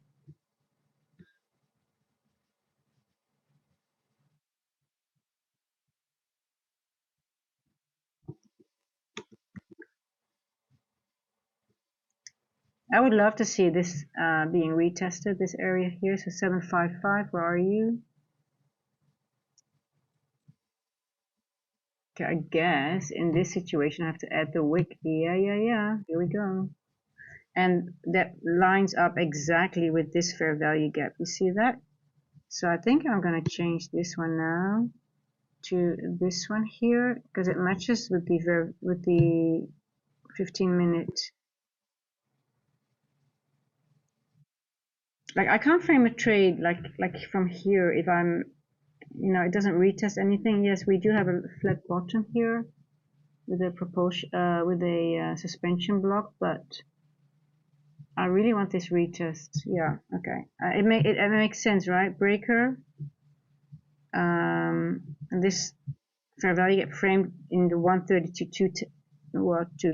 I would love to see this being retested, this area here. So 755, where are you? Okay, I guess in this situation I have to add the wick. Yeah. Here we go. And that lines up exactly with this fair value gap. You see that? So I think I'm going to change this one now to this one here because it matches with the 15-minute. like I can't frame a trade like from here if I'm, you know, it doesn't retest anything. Yes, we do have a flat bottom here with a propulsion with a suspension block, but I really want this retest. Yeah, okay. It makes sense, right? Breaker. And this fair value get framed in the 1:30 to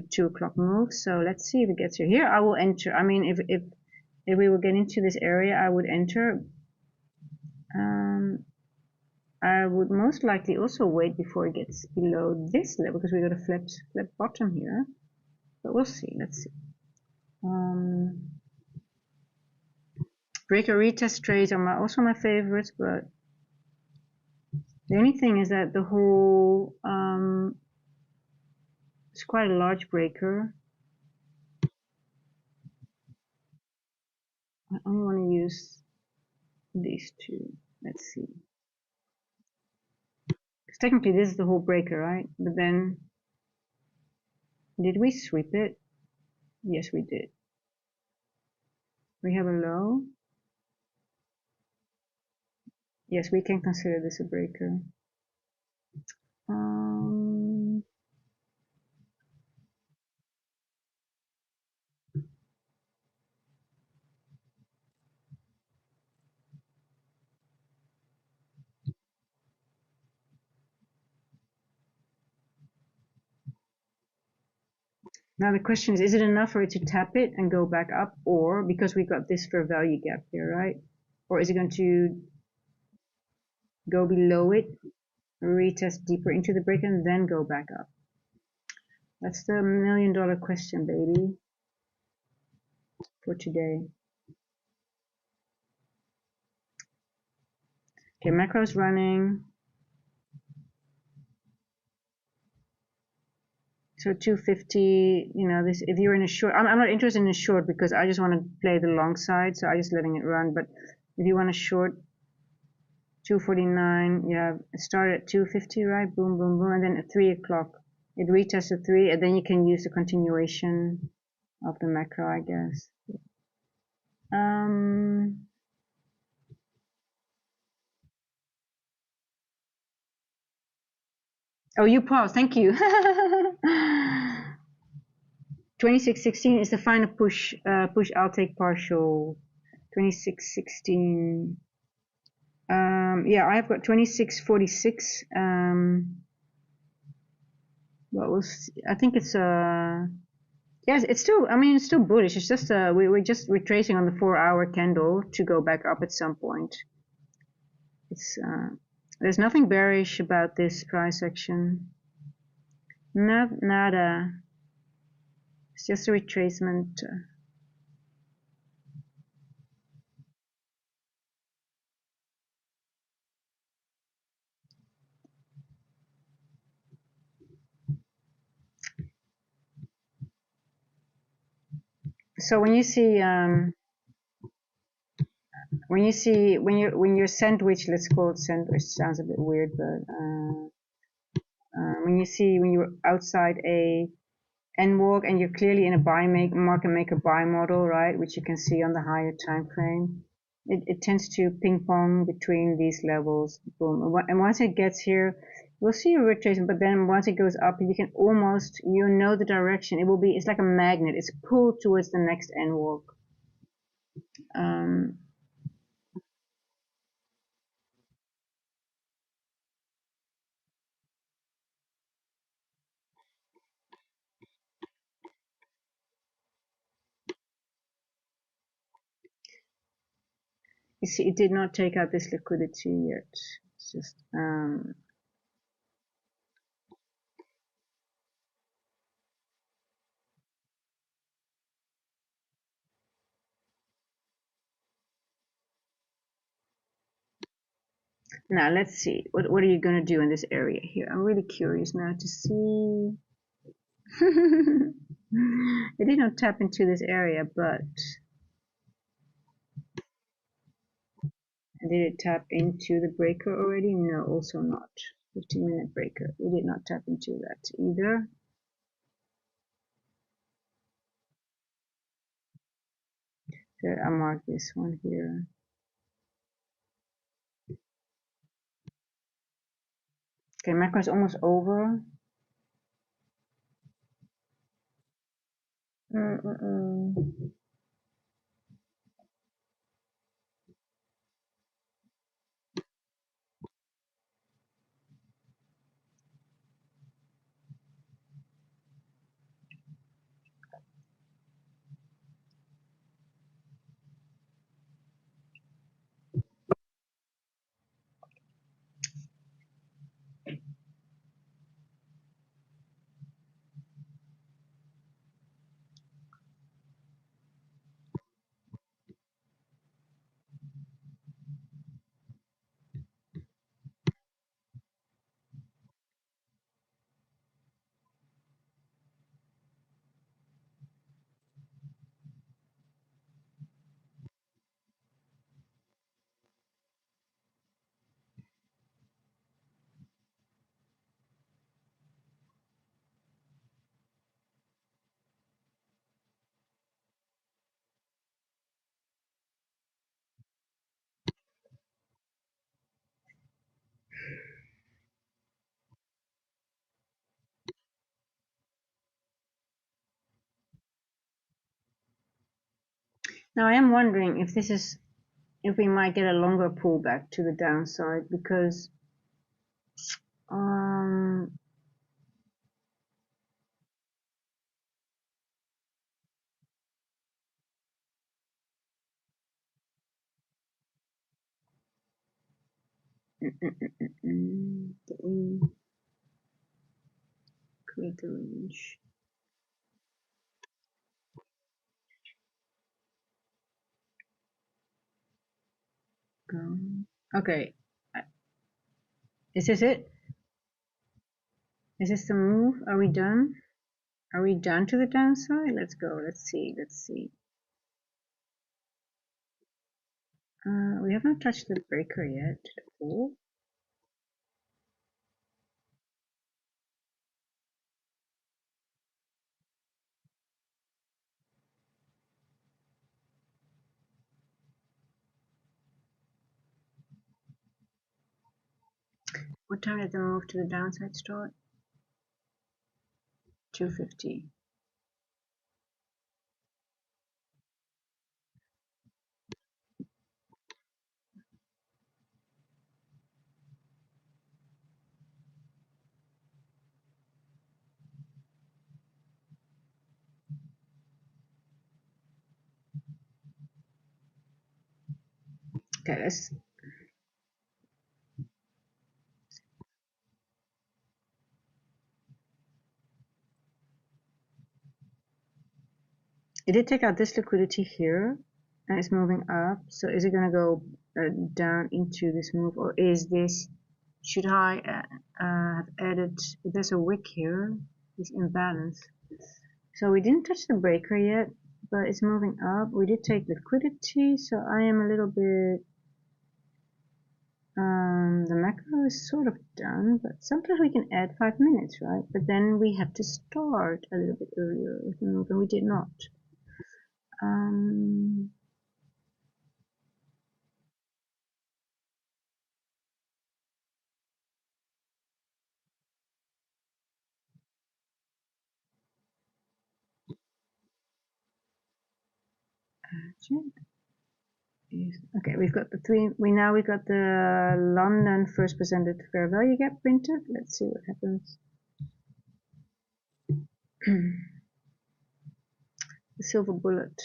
2 o'clock move. So let's see if it gets here. Here I will enter. I mean, if we will get into this area, I would enter. I would most likely also wait before it gets below this level because we got a flat bottom here. But we'll see. Let's see. Breaker retest trades are also my favorites, but the only thing is that the whole it's quite a large breaker. I only want to use these two. Let's see. Because technically this is the whole breaker, right? But then, did we sweep it? Yes, we did. We have a low. Yes, we can consider this a breaker. Now the question is it enough for it to tap it and go back up, or because we got this fair value gap here, right? Or is it going to go below it, retest deeper into the break, and then go back up? That's the $1,000,000 question, baby, for today. Okay, macro's running. So 250, you know, this, if you're in a short, I'm not interested in a short because I just want to play the long side, so I'm just letting it run. But if you want a short, 249, yeah, start at 250, right? Boom, boom, boom, and then at 3 o'clock, it retests at 3, and then you can use the continuation of the macro, I guess. Oh, you paused. Thank you. 2616 is the final push. Push. I'll take partial. 2616. Yeah, I've got 2646. Well, we'll see. I think it's yes, it's still. I mean, it's still bullish. It's just we're just retracing on the 4-hour candle to go back up at some point. It's there's nothing bearish about this price action. Nada. It's just a retracement. So when you see when you're sandwich, let's call it sandwich. Sounds a bit weird, but when you're outside a N walk and you're clearly in a market maker buy model, right, which you can see on the higher time frame, it tends to ping pong between these levels. Boom, and once it gets here, we'll see a retracement. But then once it goes up, you can almost know the direction. It's like a magnet. It's pulled towards the next N walk. You see, it did not take out this liquidity yet. It's just now let's see. What are you gonna do in this area here? I'm really curious now to see. It did not tap into this area, but did it tap into the breaker already? No, also not. 15-minute breaker. We did not tap into that either. So I mark this one here. Okay, macro is almost over. Now I am wondering if this is if we might get a longer pullback to the downside because um we create the range. Okay. Is this it? Is this the move? Are we done? Are we done to the downside? Let's go. Let's see. Let's see. We have not touched the breaker yet. Oh. What time did the move to the downside start? 2:50. Okay, let's. It did take out this liquidity here, and it's moving up. So is it going to go down into this move, or is this? Should I have added? There's a wick here. This imbalance. So we didn't touch the breaker yet, but it's moving up. We did take liquidity, so I am a little bit. The macro is sort of done, but sometimes we can add 5 minutes, right? But then we have to start a little bit earlier with the move, and we did not. Okay, we've got the three. We've got the London first presented fair value gap printed. Let's see what happens. The silver bullet.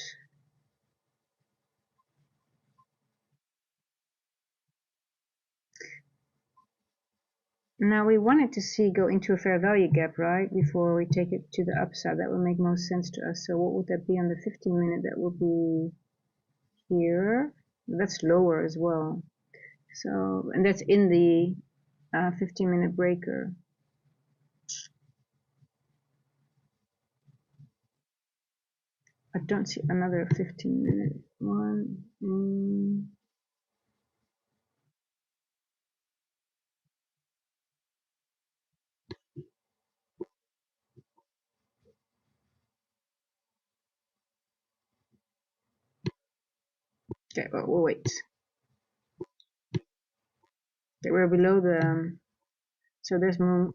Now we wanted to see go into a fair value gap, right, before we take it to the upside. That would make most sense to us. So what would that be on the 15-minute? That would be here. That's lower as well. So, and that's in the 15-minute breaker. I don't see another 15-minute one. Okay, well, we'll wait. Okay, we're below the, so there's room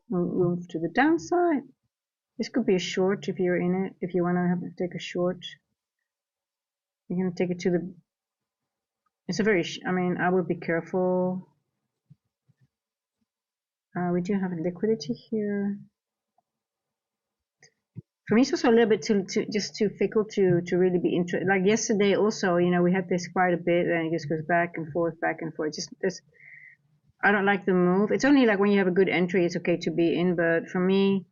to the downside. This could be a short if you're in it. If you want to have to take a short, you can take it to the, it's a very, I mean, I would be careful. We do have liquidity here. For me, it's also a little bit just too fickle to really be interested. Like yesterday, also, you know, we had this quite a bit, and it just goes back and forth, back and forth. Just this, I don't like the move. It's only like when you have a good entry, it's okay to be in. But for me,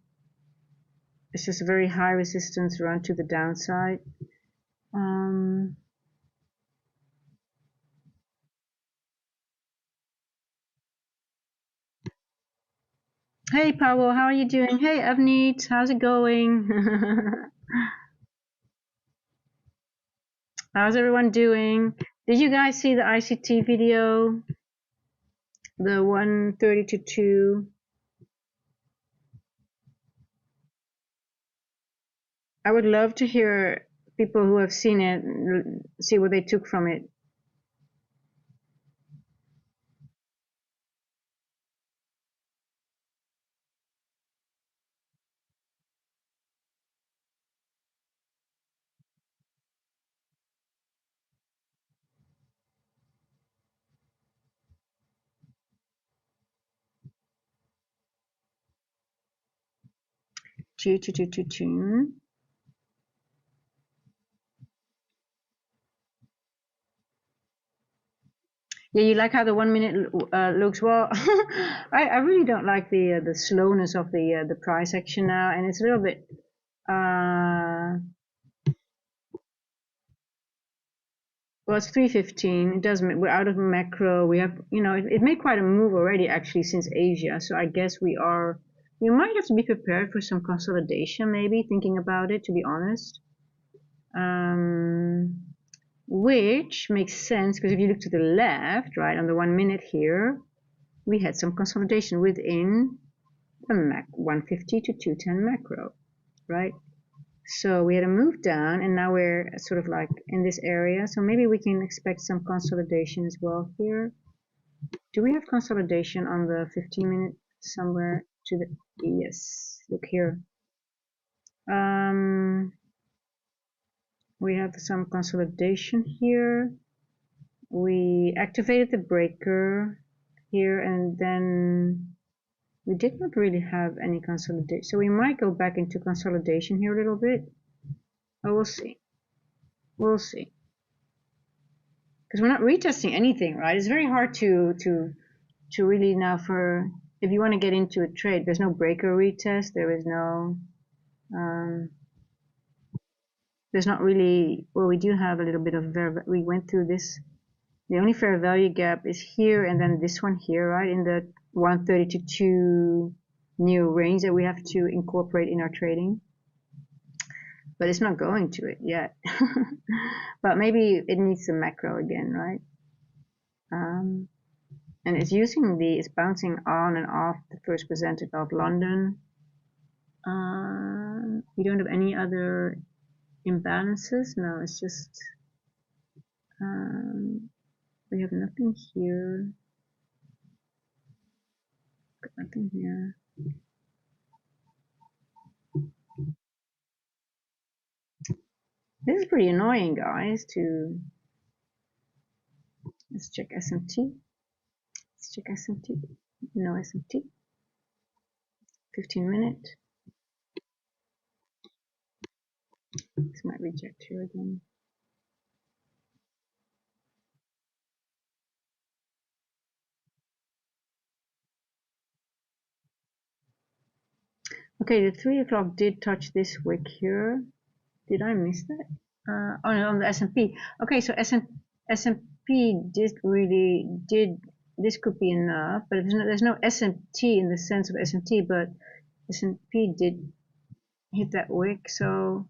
it's just a very high resistance run to the downside. Hey, Pablo, how are you doing? Hey, Avneet, how's it going? How's everyone doing? Did you guys see the ICT video? The 1:30 to 2? I would love to hear people who have seen it, see what they took from it. Two. Yeah, you like how the 1 minute looks. Well, I really don't like the slowness of the price action now, and it's a little bit. Well, it's 3:15. It does. We're out of macro. We have, you know, it made quite a move already actually since Asia. So I guess we are. We might have to be prepared for some consolidation, maybe thinking about it. To be honest. Which makes sense because if you look to the left, right, on the 1 minute here, we had some consolidation within the 150 to 210 macro, right? So we had a move down and now we're sort of like in this area. So maybe we can expect some consolidation as well here. Do we have consolidation on the 15 minute somewhere to the, yes, look here. We have some consolidation here. We activated the breaker here and then we did not really have any consolidation. So we might go back into consolidation here a little bit. Oh, we'll see. We'll see. Because we're not retesting anything, right? It's very hard to really now for, if you want to get into a trade, there's no breaker retest. There is no, there's not really, well, we do have a little bit of, we went through this. The only fair value gap is here and then this one here, right? In the 130 to 2 new range that we have to incorporate in our trading. But it's not going to it yet. But maybe it needs some macro again, right? And it's using it's bouncing on and off the first presented of London. We don't have any other imbalances. No, it's just, we have nothing here. Got nothing here. This is pretty annoying, guys, let's check SMT. Let's check SMT. No SMT. 15 minute. This might reject here again. Okay, the 3 o'clock did touch this wick here. Did I miss that? Oh no, on the S&P. Okay, so S&P did, this could be enough, but there's no S&T in the sense of S&T, but S&P did hit that wick, so,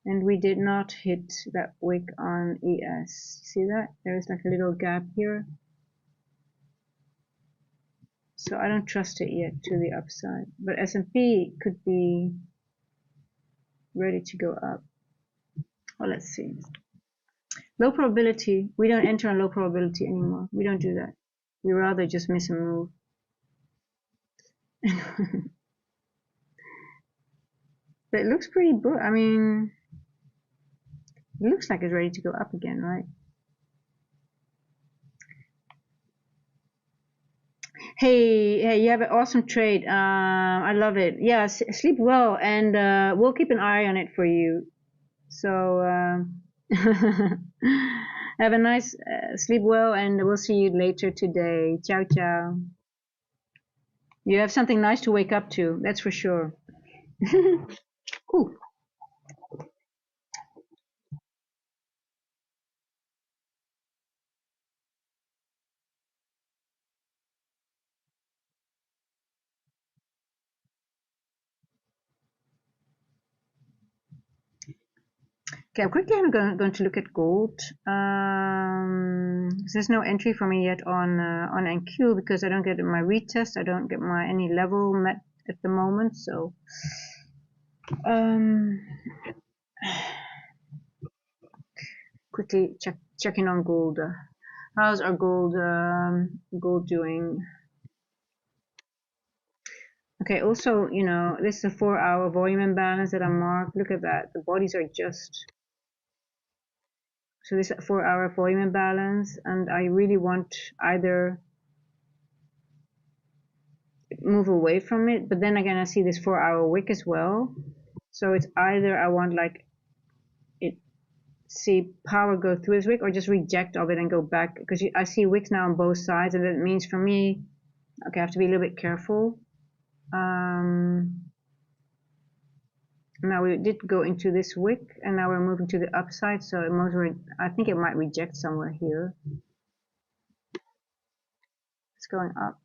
and we did not hit that wick on ES. See that? There's like a little gap here. So I don't trust it yet to the upside, but S&P could be ready to go up. Well, let's see. Low probability. We don't enter on low probability anymore. We don't do that. We rather just miss a move. But it looks pretty I mean, it looks like it's ready to go up again, right? Hey, you have an awesome trade. I love it. Yeah, sleep well, and we'll keep an eye on it for you. So have a nice sleep well, and we'll see you later today. Ciao, ciao. You have something nice to wake up to, that's for sure. Cool. Okay, quickly I'm going to look at gold. There's no entry for me yet on NQ because I don't get my retest. I don't get my any level met at the moment. So quickly checking on gold. How's our gold doing? Okay, also, you know, this is a 4-hour volume imbalance that I marked. Look at that. The bodies are just... So this is a 4-hour volume imbalance, and I really want either move away from it, but then again, I see this 4-hour wick as well. So it's either I want like it, see power go through this wick, or just reject of it and go back, because I see wicks now on both sides, and that means for me, okay, I have to be a little bit careful. Now we did go into this wick, and now we're moving to the upside, so I think it might reject somewhere here. It's going up.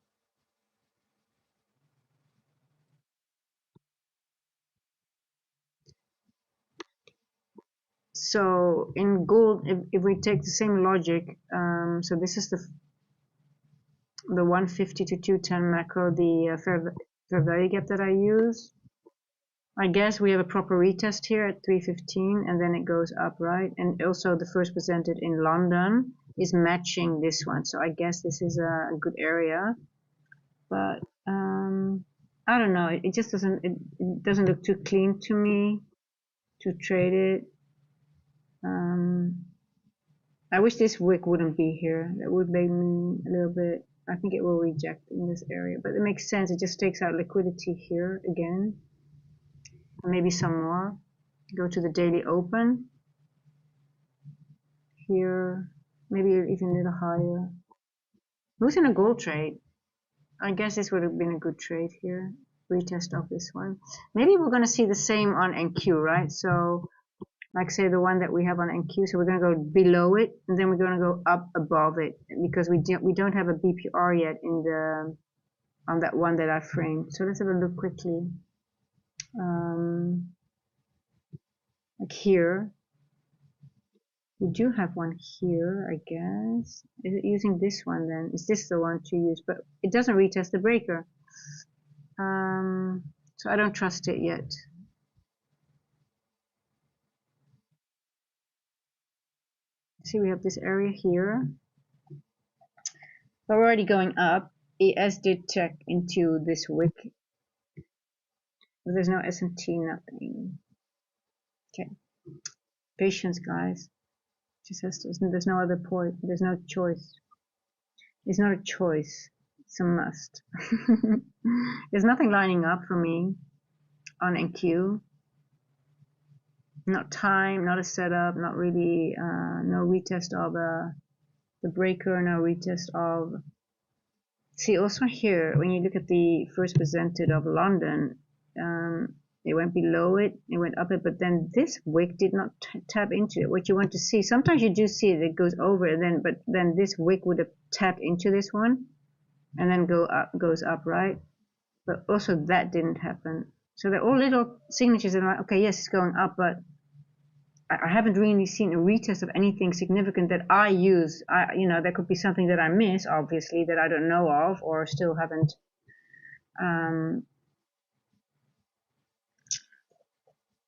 So in gold, if we take the same logic, so this is the 150 to 210 macro, the fair value gap that I use. I guess we have a proper retest here at 315, and then it goes up, right? And also the first presented in London is matching this one, so I guess this is a good area. But I don't know. It just it doesn't look too clean to me to trade it. I wish this wick wouldn't be here. That would make me a little bit. I think it will reject in this area, but it makes sense. It just takes out liquidity here again. Maybe some more. Go to the daily open. Here, maybe even a little higher. Who's in a gold trade? I guess this would have been a good trade here. Retest of this one. Maybe we're going to see the same on NQ, right? So, like say the one that we have on NQ. So we're going to go below it, and then we're going to go up above it because we don't have a BPR yet in the on that one that I framed. So let's have a look quickly. Like here, we do have one here, I guess. Is it using this one then? Is this the one to use? But it doesn't retest the breaker. So I don't trust it yet. See, we have this area here. But we're already going up. ES did check into this wick. But there's no S&T, nothing. Okay. Patience, guys. Just has to, there's no other point. There's no choice. It's not a choice. It's a must. There's nothing lining up for me on NQ. Not time, not a setup, not really, no retest of the breaker, no retest of... See, also here, when you look at the first presented of London, it went below it, it went up it, but then this wick did not tap into it. What you want to see, sometimes you do see it, it goes over it, but then this wick would have tapped into this one, and then goes up, right? But also that didn't happen. So they're all little signatures, and like, okay, yes, it's going up, but I haven't really seen a retest of anything significant that I use. You know, there could be something that I miss, obviously, that I don't know of or still haven't.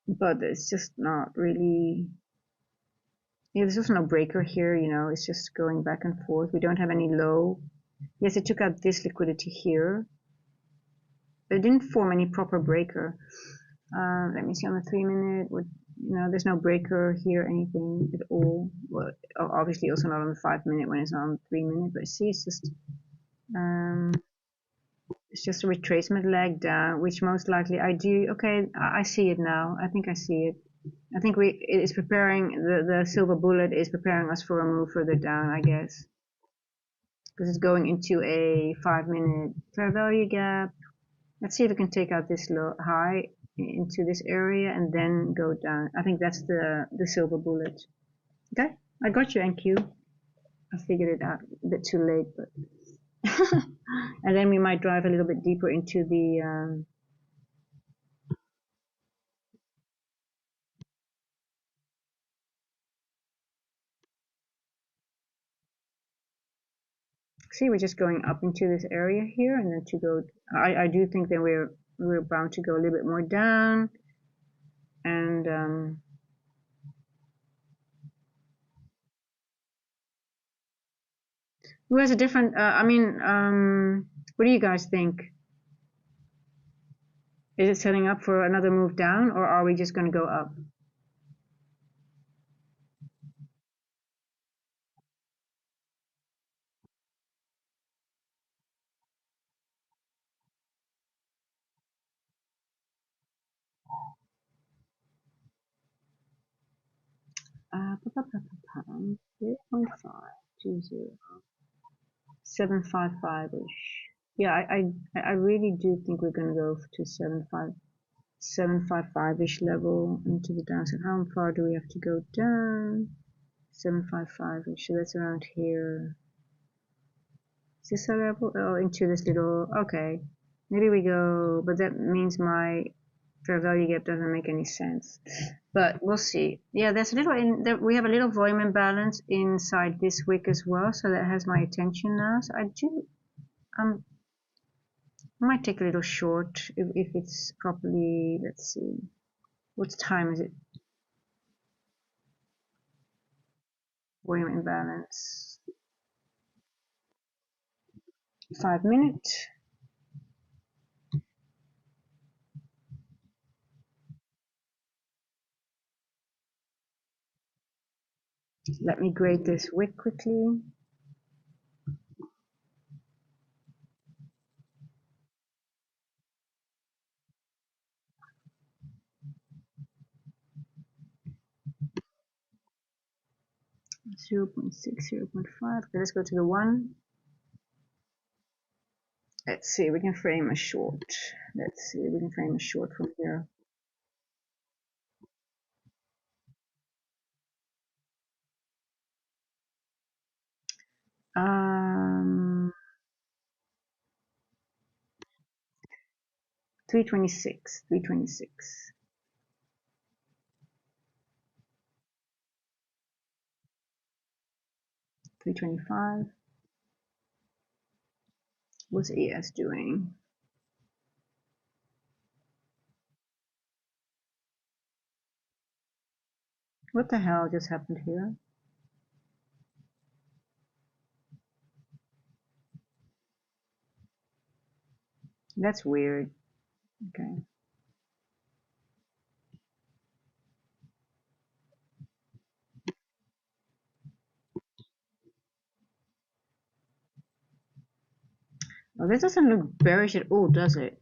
But it's just not really. Yeah, there's also no breaker here, you know, it's just going back and forth. We don't have any low. Yes, it took out this liquidity here, but it didn't form any proper breaker. Let me see on the 3 minute. There's no breaker here, anything at all. Well, obviously also not on the 5 minute when it's not on the 3 minute. But see, it's just a retracement leg down, which most likely I do. Okay, I see it now. I think I see it. I think it is preparing. The silver bullet is preparing us for a move further down, I guess, because it's going into a 5 minute fair value gap. Let's see if we can take out this low high into this area and then go down. I think that's the silver bullet. Okay, I got you, NQ. I figured it out a bit too late, but and then we might drive a little bit deeper into the. See, we're just going up into this area here, and then to go. I do think that we're bound to go a little bit more down, and who has a different? What do you guys think? Is it setting up for another move down, or are we just going to go up? Uh, 0.520 755-ish. Yeah, I really do think we're going to go to 755-ish level into the downside. How far do we have to go down? 755-ish. So that's around here. Is this a level? Oh, into this little. Okay, maybe we go, but that means my fair value gap doesn't make any sense. But we'll see. Yeah, there's a little we have a little volume imbalance inside this wick as well, so that has my attention now. So I might take a little short if it's properly. Let's see, what time is it? Volume imbalance. 5 minutes. Let me grade this wick quickly. Zero 0.6, 0.5. Okay, let's go to the 1. Let's see, we can frame a short. Let's see, we can frame a short from here. Um, 326, 326. 325. What's ES doing? What the hell just happened here? That's weird. Okay. Well, this doesn't look bearish at all, does it?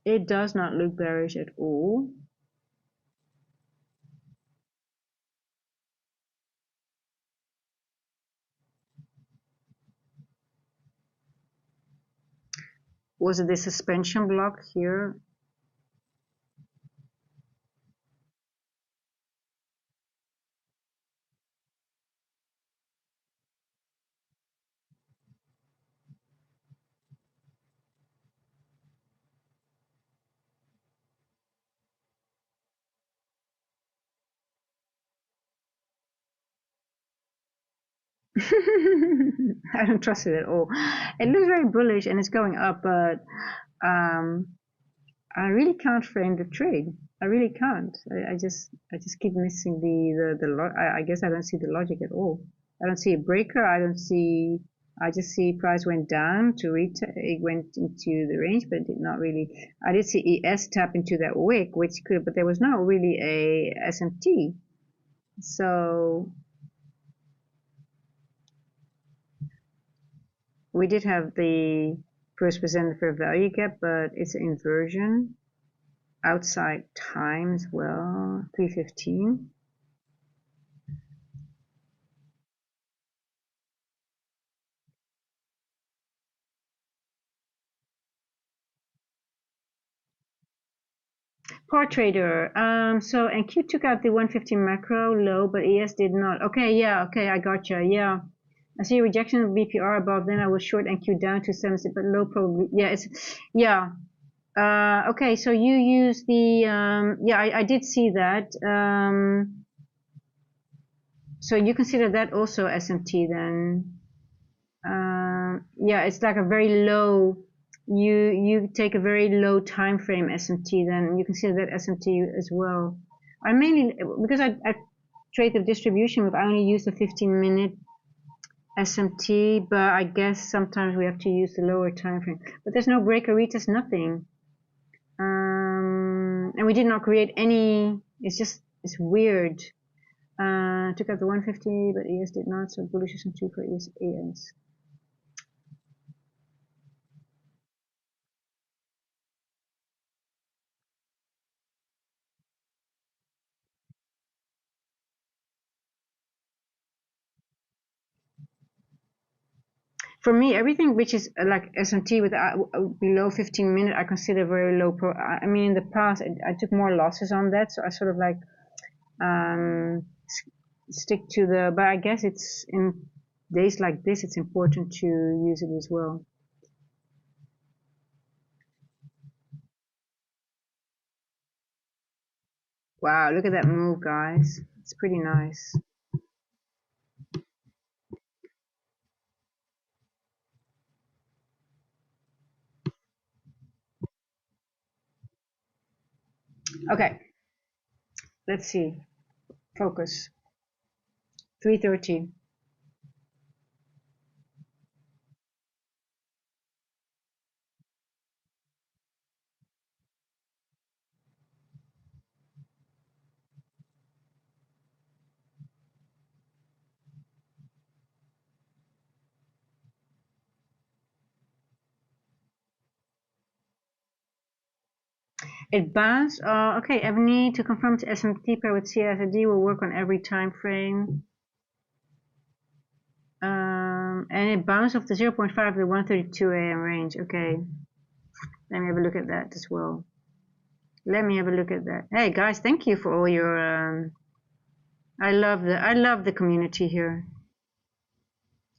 It does not look bearish at all. Was it the suspension block here? I don't trust it at all. It looks very bullish and it's going up, but I really can't frame the trade. I really can't. I just keep missing I guess I don't see the logic at all. I don't see a breaker. I just see price went down to it went into the range, but it did not really. I did see ES tap into that wick, which could, but there was not really a SMT. So we did have the first percent fair value gap, but it's an inversion outside time as well, 315. Par trader. So NQ took out the 150 macro low, but ES did not. Okay, yeah, okay, I gotcha. Yeah. I see a rejection of BPR above, then I will short NQ down to 70, but low probably. Yeah, yeah. Okay, so you use the, yeah, I did see that. So you consider that also SMT then? Yeah, it's like a very low, you take a very low time frame SMT, then you consider that SMT as well. I mainly, because I trade the distribution move, I only use the 15-minute SMT, but I guess sometimes we have to use the lower time frame. But there's no breaker retest, nothing. And we did not create any, it's weird. Took out the 150, but ES did not, so bullish SMT for ES. For me, everything which is like SMT with below 15 minutes, I consider very low. I mean, in the past, I took more losses on that, so I sort of like stick to the. But I guess it's in days like this, it's important to use it as well. Wow, look at that move, guys. It's pretty nice. Okay, let's see. Focus. 330. It bounced. Okay, Ebony, to confirm to SMT pair with CSD will work on every time frame. And it bounced off the 0.5 to the 132 AM range. Okay, let me have a look at that as well. Let me have a look at that. Hey guys, thank you for all your. I love the community here.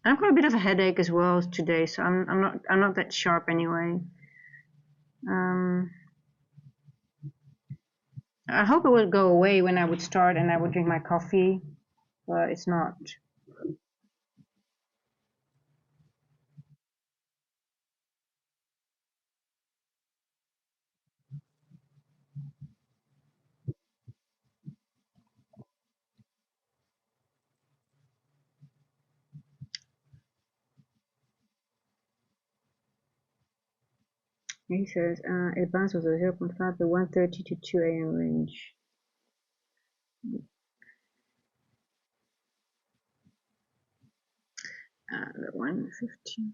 I've got a bit of a headache as well today, so I'm not that sharp anyway. I hope it would go away when I would start and I would drink my coffee, but it's not. He says it bounces a 0.5 to 130 to 2 AM range. The 150.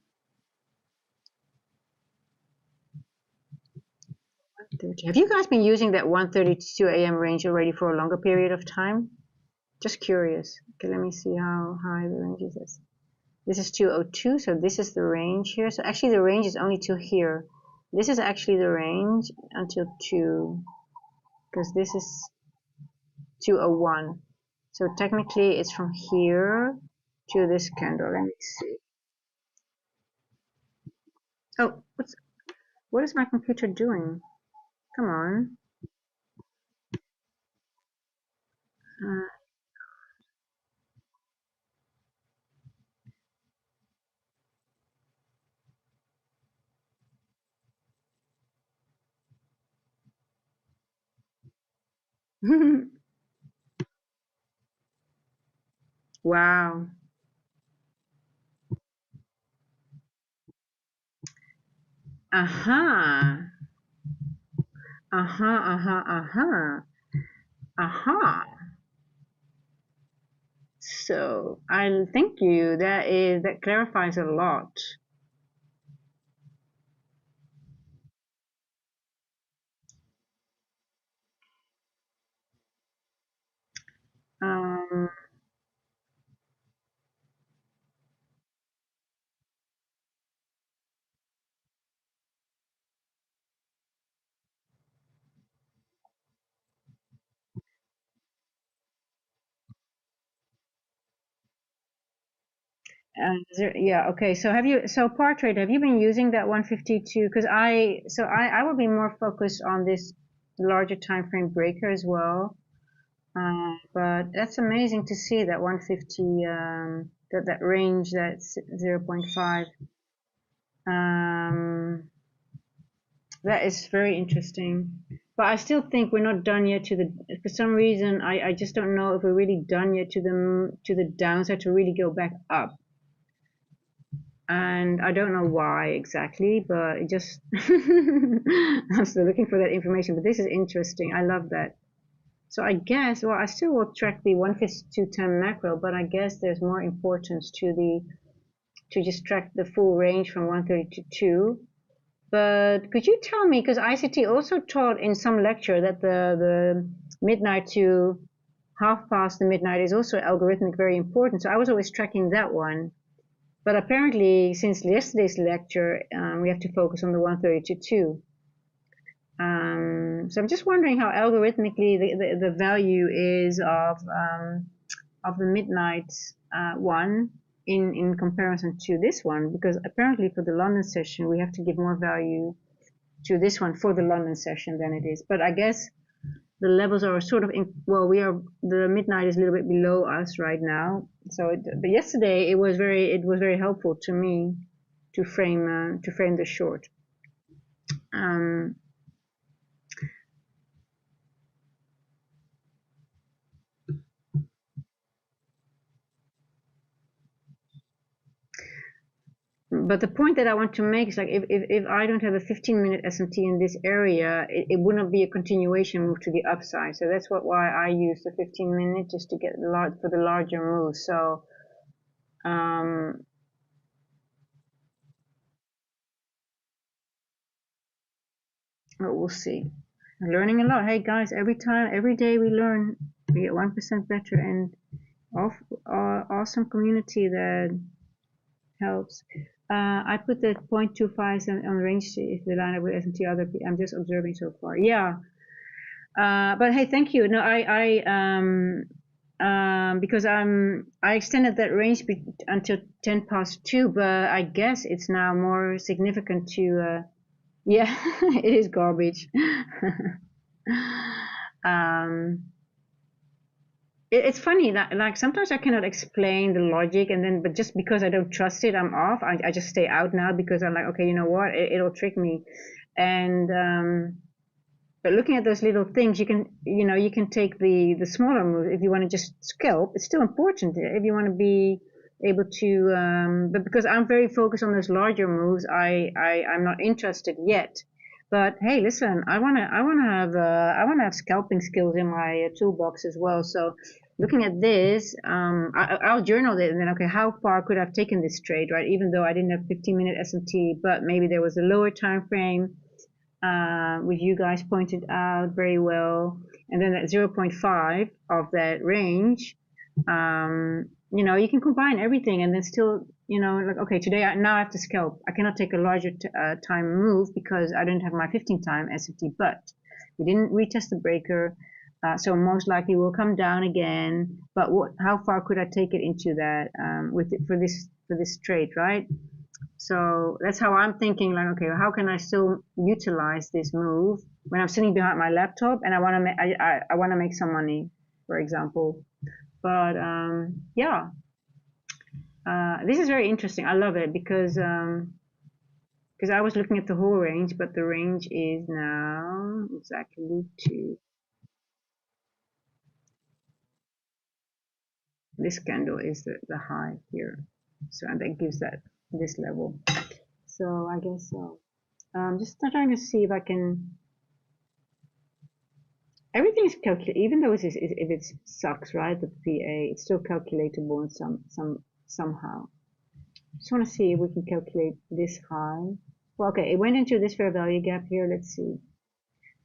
130. Have you guys been using that 130 to 2 AM range already for a longer period of time? Just curious. Okay, let me see how high the range is. This is 202, so this is the range here. So actually the range is only to here. This is actually the range until 2, because this is 201. So technically it's from here to this candle. Let me see. Oh, what is my computer doing? Come on. Uh, Wow. Aha. Aha, aha, aha. Aha. So I thank you. That clarifies a lot. Um, yeah, okay. So par trade, have you been using that 152? Because I will be more focused on this larger time frame breaker as well. But that's amazing to see that 150, that range, that's zero point 0.5. Um, that is very interesting. But I still think we're not done yet for some reason, I just don't know if we're really done yet to the downside to really go back up. And I don't know why exactly, but it just I'm still looking for that information. But this is interesting. I love that. So I guess, well, I still will track the 152.10 macro, but I guess there's more importance to just track the full range from 130 to 2. But could you tell me, because ICT also taught in some lecture that the midnight to half past the midnight is also algorithmic very important. So I was always tracking that one. But apparently, since yesterday's lecture, we have to focus on the 130 to 2. So I'm just wondering how algorithmically the value is of the midnight one in comparison to this one, because apparently for the London session we have to give more value to this one for the London session than it is. But I guess the levels are sort of well, the midnight is a little bit below us right now. So but yesterday it was very helpful to me to frame the short. Um, But the point that I want to make is like if I don't have a 15-minute SMT in this area, it would not be a continuation move to the upside. So that's why I use the 15-minute just to get for the larger move. So um, we'll see. I'm learning a lot. Hey guys, every day we learn, we get 1% better, and awesome community that helps. I put the 0.25 on the range if they line up with S&T other. I'm just observing so far. Yeah. But hey, thank you. No, because I extended that range until 10 past 2, but I guess it's now more significant to, yeah, it is garbage. um, it's funny that like sometimes I cannot explain the logic, and then but just because I don't trust it, I'm off. I just stay out now because I'm like, okay, you know what, it'll trick me. And but looking at those little things, you can take the smaller move if you want to just scalp. It's still important if you want to be able to. But because I'm very focused on those larger moves, I'm not interested yet. But hey, listen, I want to have scalping skills in my toolbox as well. So looking at this, I'll journal it and then okay, how far could I have taken this trade, right? Even though I didn't have 15-minute SMT, but maybe there was a lower time frame, which you guys pointed out very well, and then at zero point 0.5 of that range, you can combine everything and then still, like, okay, today now I have to scalp. I cannot take a larger time move because I don't have my 15 time SFT, but we didn't retest the breaker, so most likely will come down again. But how far could I take it into that for this trade, right? So that's how I'm thinking, like, okay, how can I still utilize this move when I'm sitting behind my laptop and I want to I want to make some money, for example. But yeah, this is very interesting. I love it because I was looking at the whole range, but the range is now exactly 2. this candle is the high here. So and that gives that this level. So I guess so. Just trying to see if I can. Everything is calculated, even though if it sucks, right? The PA, it's still calculatable in somehow. Just want to see if we can calculate this high. Well, okay, it went into this fair value gap here. Let's see.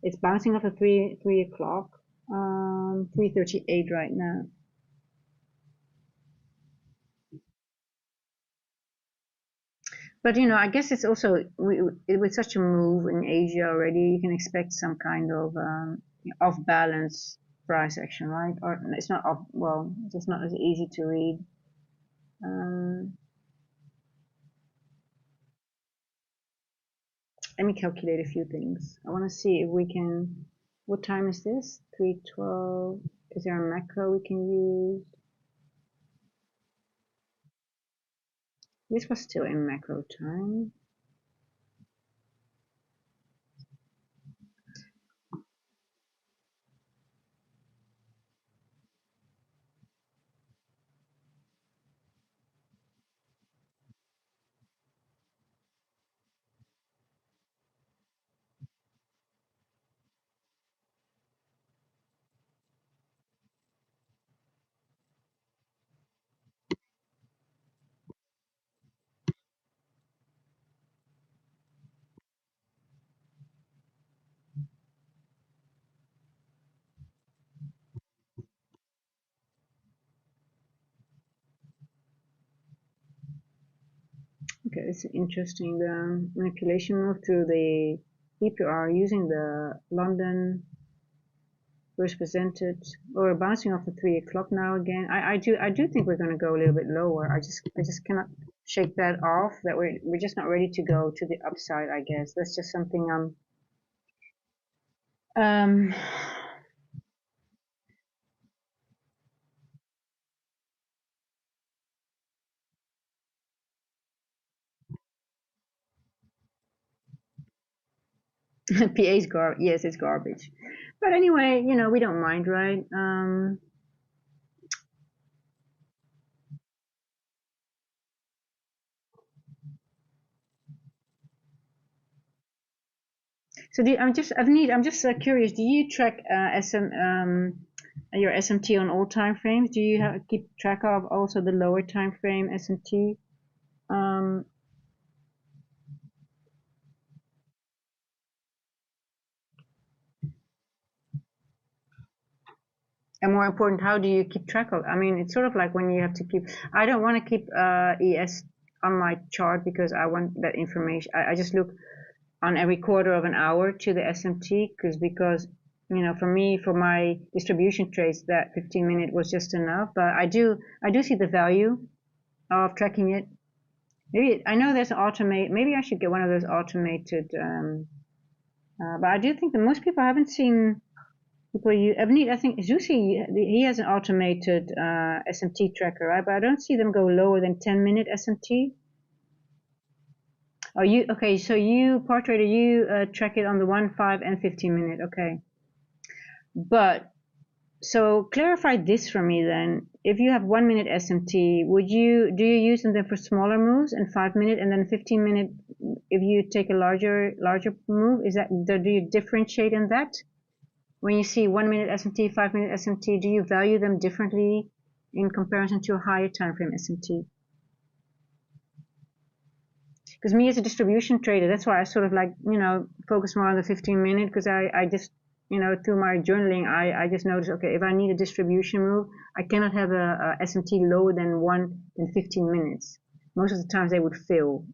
It's bouncing off at 3 o'clock. 3:38 right now. But I guess it's also with such a move in Asia already, you can expect some kind of off balance price action, right? Or it's not off. Well, it's just not as easy to read. Let me calculate a few things. I want to see if we can. What time is this? 3:12. Is there a macro we can use? This was still in macro time. Okay, it's interesting. The manipulation move through the EPR using the London was presented or bouncing off the 3 o'clock now again. I do think we're going to go a little bit lower. I just cannot shake that off. That we're just not ready to go to the upside. I guess that's just something PA's garbage. Yes, it's garbage. But anyway, we don't mind, right? So I'm just curious. Do you track your SMT on all time frames? Do you keep track of also the lower time frame SMT? Um, and more important, how do you keep track of? I mean, it's sort of like when you have to keep. I don't want to keep ES on my chart because I want that information. I just look on every quarter of an hour to the SMT because for me, for my distribution trades, that 15-minute was just enough. But I do see the value of tracking it. Maybe I know there's an automate. Maybe I should get one of those automated. But I do think that most people, I haven't seen people use. I think Zusi, he has an automated SMT tracker, right? But I don't see them go lower than 10-minute SMT. Oh, you okay? So you, Part Trader, you track it on the 1, 5, and 15-minute. Okay, but so clarify this for me then. If you have 1-minute SMT, do you use them then for smaller moves and 5-minute and then 15-minute if you take a larger move? Do you differentiate in that? When you see 1-minute SMT, 5-minute SMT, do you value them differently in comparison to a higher time frame SMT? Because me as a distribution trader, that's why I sort of focus more on the 15-minute because I just through my journaling I just noticed, okay, if I need a distribution move, I cannot have a SMT lower than 15 minutes. Most of the times they would fail.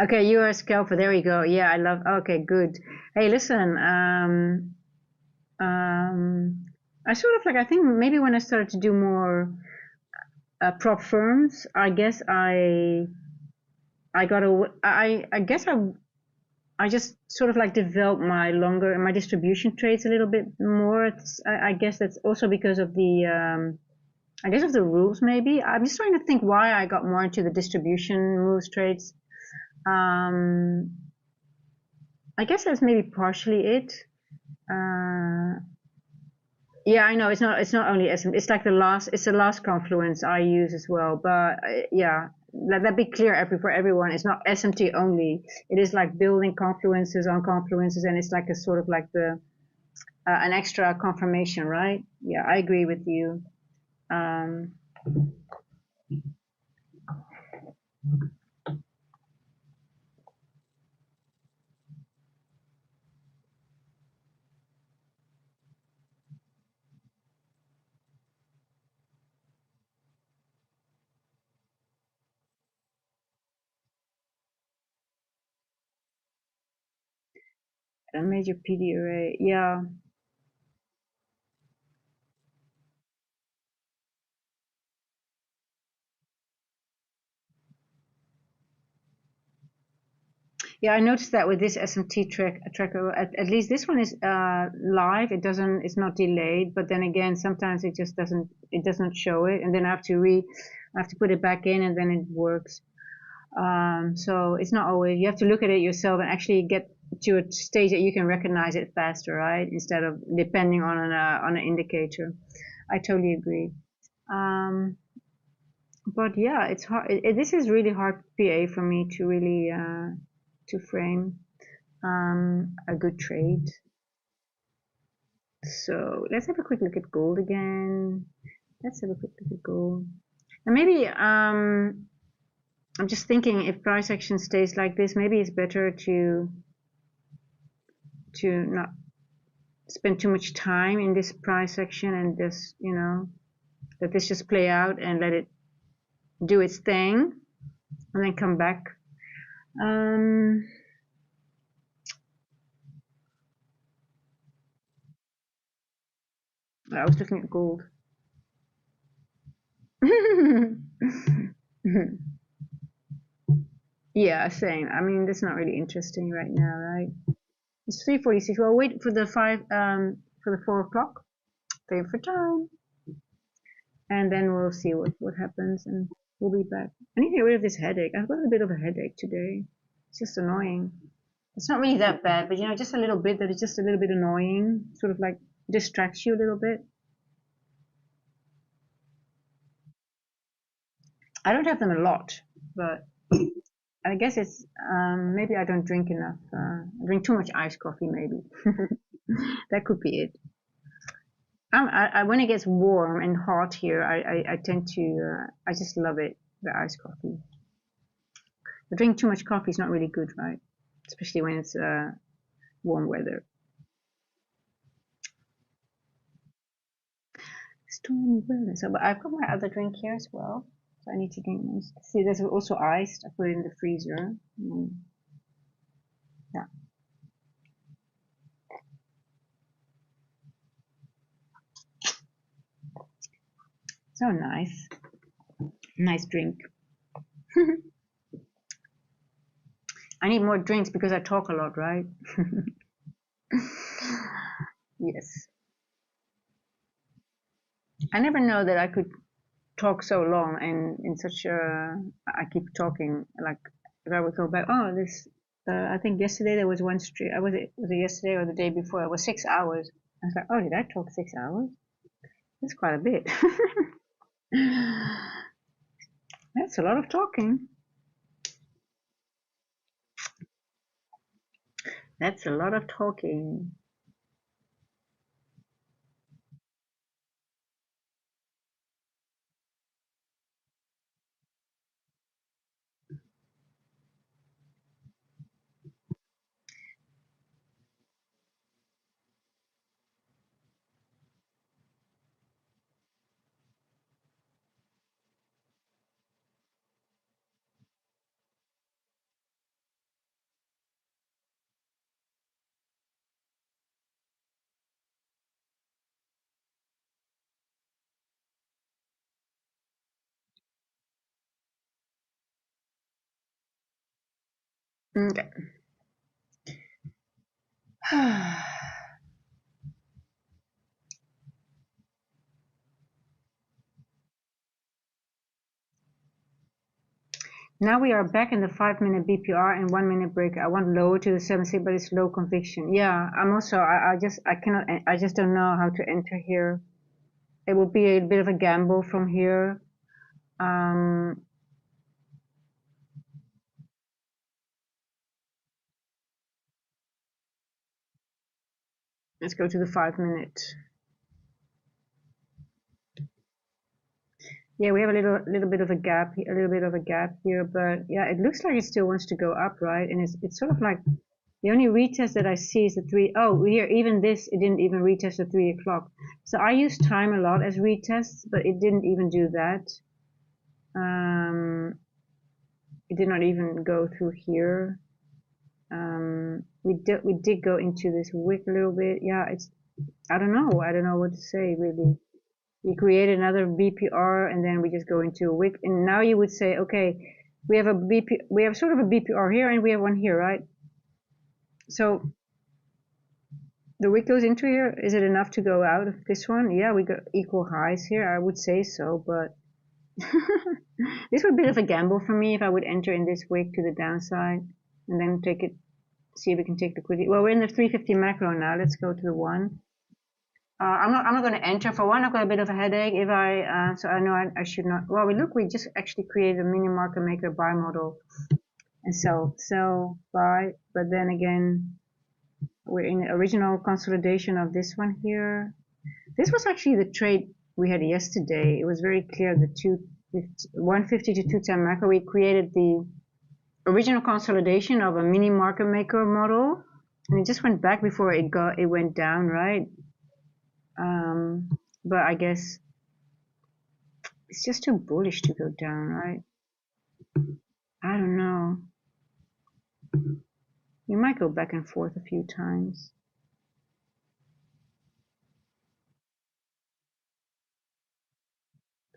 Okay, you are a scalper. There we go. Yeah, I love. Okay, good. Hey, listen. I sort of like. I think maybe when I started to do more prop firms, I guess I got a. I guess I just sort of like developed my distribution trades a little bit more. I guess that's also because of the I guess of the rules maybe. I'm just trying to think why I got more into the distribution moves trades. Um, I guess that's maybe partially it. Uh, yeah, I know it's not only SM. It's like it's the last confluence I use as well. But yeah, let that be clear for everyone. It's not SMT only. It is like building confluences on confluences, and it's like a sort of like the an extra confirmation, right? Yeah, I agree with you. Um, a major PD array. Yeah, yeah, I noticed that with this SMT tracker, at least this one is live. It's not delayed, but then again, sometimes it doesn't show it, and then I have to put it back in, and then it works. So it's not always, you have to look at it yourself and actually get to a stage that you can recognize it faster, right? Instead of depending on an indicator. I totally agree. Um, but yeah, it's hard. This is really hard PA for me to really to frame a good trade. So let's have a quick look at gold again. Let's have a quick look at gold. And maybe I'm just thinking if price action stays like this, maybe it's better to not spend too much time in this price action and just let this just play out and let it do its thing and then come back. Um, I was looking at gold. Yeah, same. I mean, that's not really interesting right now, right? It's 3:46. Well, wait for the for the 4 o'clock. Save for time, and then we'll see what happens, and we'll be back. I need to get rid of this headache. I've got a bit of a headache today. It's just annoying. It's not really that bad, but just a little bit that is just a little bit annoying. Sort of like distracts you a little bit. I don't have them a lot, but I guess it's maybe I don't drink enough. I drink too much iced coffee, maybe. That could be it. When it gets warm and hot here, I tend to I just love it, the iced coffee. But drinking too much coffee is not really good, right? Especially when it's warm weather. Stormy weather. So, but I've got my other drink here as well. So I need to drink this. See, there's also iced. I put it in the freezer. Yeah, so nice. Nice drink. I need more drinks because I talk a lot, right? Yes. I never know that I could talk so long and in such a. I keep talking like if I would go back. Oh, this. I think yesterday there was one street. Was it yesterday or the day before? It was 6 hours. I was like, oh, did I talk 6 hours? That's quite a bit. That's a lot of talking. That's a lot of talking. Okay. Now we are back in the 5-minute BPR and 1-minute break. I want lower to the 7C, but it's low conviction. Yeah, I'm also, I cannot, I just don't know how to enter here. It will be a bit of a gamble from here. Let's go to the 5-minute. Yeah, we have a little bit of a gap, a little bit of a gap here, but yeah, it looks like it still wants to go up, right? And it's sort of like the only retest that I see is the 3. Oh, here, even this, it didn't even retest the 3 o'clock. So I use time a lot as retests, but it didn't even do that. It did not even go through here. We did go into this wick a little bit. Yeah, I don't know what to say really. We create another BPR and then we just go into a wick. And now you would say, okay, we have sort of a BPR here and we have one here, right? So the wick goes into here. Is it enough to go out of this one? Yeah, we got equal highs here. I would say so, but this would be a bit of a gamble for me if I would enter in this wick to the downside and then take it, see if we can take liquidity. Well, we're in the 350 macro now. Let's go to the 1. I'm not going to enter. For one, I've got a bit of a headache. If so I know I should not. Well, we just actually created a mini market maker buy model and sell, buy. But then again, we're in the original consolidation of this one here. This was actually the trade we had yesterday. It was very clear the 150 to 210 macro. We created the original consolidation of a mini market maker model, and it just went back before it went down, right? But I guess it's just too bullish to go down, right? I don't know. You might go back and forth a few times.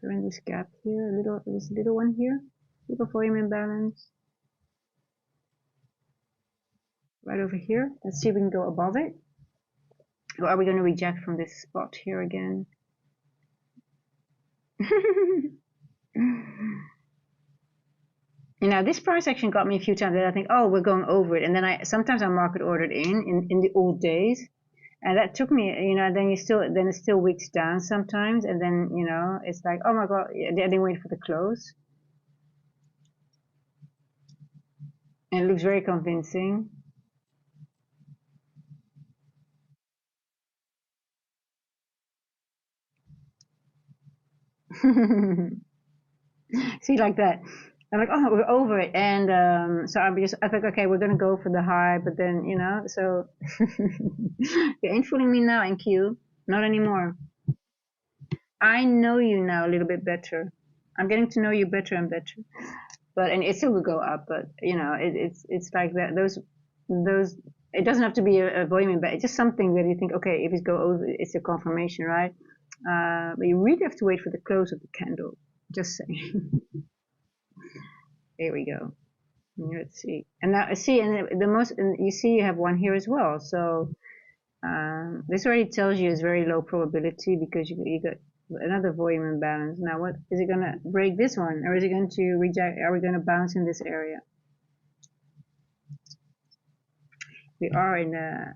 Go in this gap here, this little one here, little volume imbalance. Right over here. Let's see if we can go above it. Or are we going to reject from this spot here again? You know, this price action got me a few times that I think, oh, we're going over it. And then sometimes I market ordered in the old days. And that took me, you know, then it still weeks down sometimes. And then, you know, it's like, oh my God, I didn't wait for the close. And it looks very convincing. See, like that. I'm like, oh, we're over it. And so I think, okay, we're going to go for the high. But then, you know, so you ain't fooling me now, NQ. Not anymore. I know you now a little bit better. I'm getting to know you better and better. But and it still will go up, but you know, it's like that. Those it doesn't have to be a volume, but it's just something that you think, okay, if it go over, it's a confirmation, right? But you really have to wait for the close of the candle. Just saying. Here we go. Let's see. And now see, and you see, you have one here as well. So this already tells you it's very low probability because you got another volume imbalance. Now, what is it going to break this one, or is it going to reject? Are we going to bounce in this area? We are in a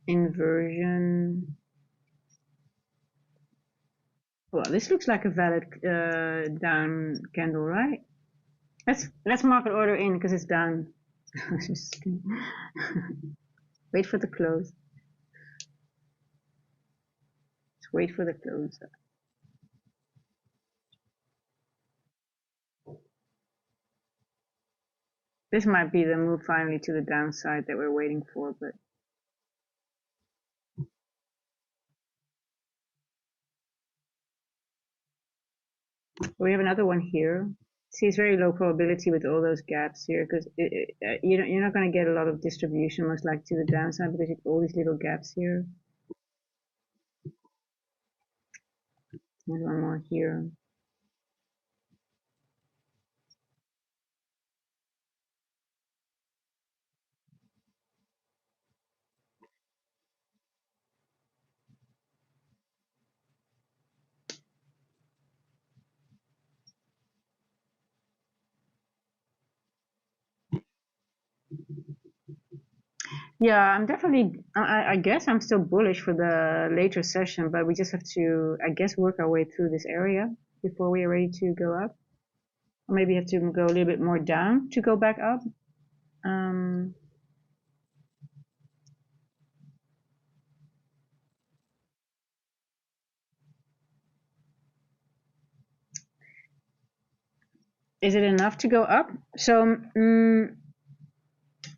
inversion. Well, this looks like a valid down candle, right? Let's market order in because it's down. Wait for the close. Let's wait for the close. This might be the move finally to the downside that we're waiting for, but we have another one here. See, it's very low probability with all those gaps here because you're not going to get a lot of distribution most likely to the downside because you have all these little gaps here. There's one more here. Yeah, I'm definitely. I guess I'm still bullish for the later session, but we just have to, I guess, work our way through this area before we are ready to go up. Or maybe have to go a little bit more down to go back up. Um, is it enough to go up? So,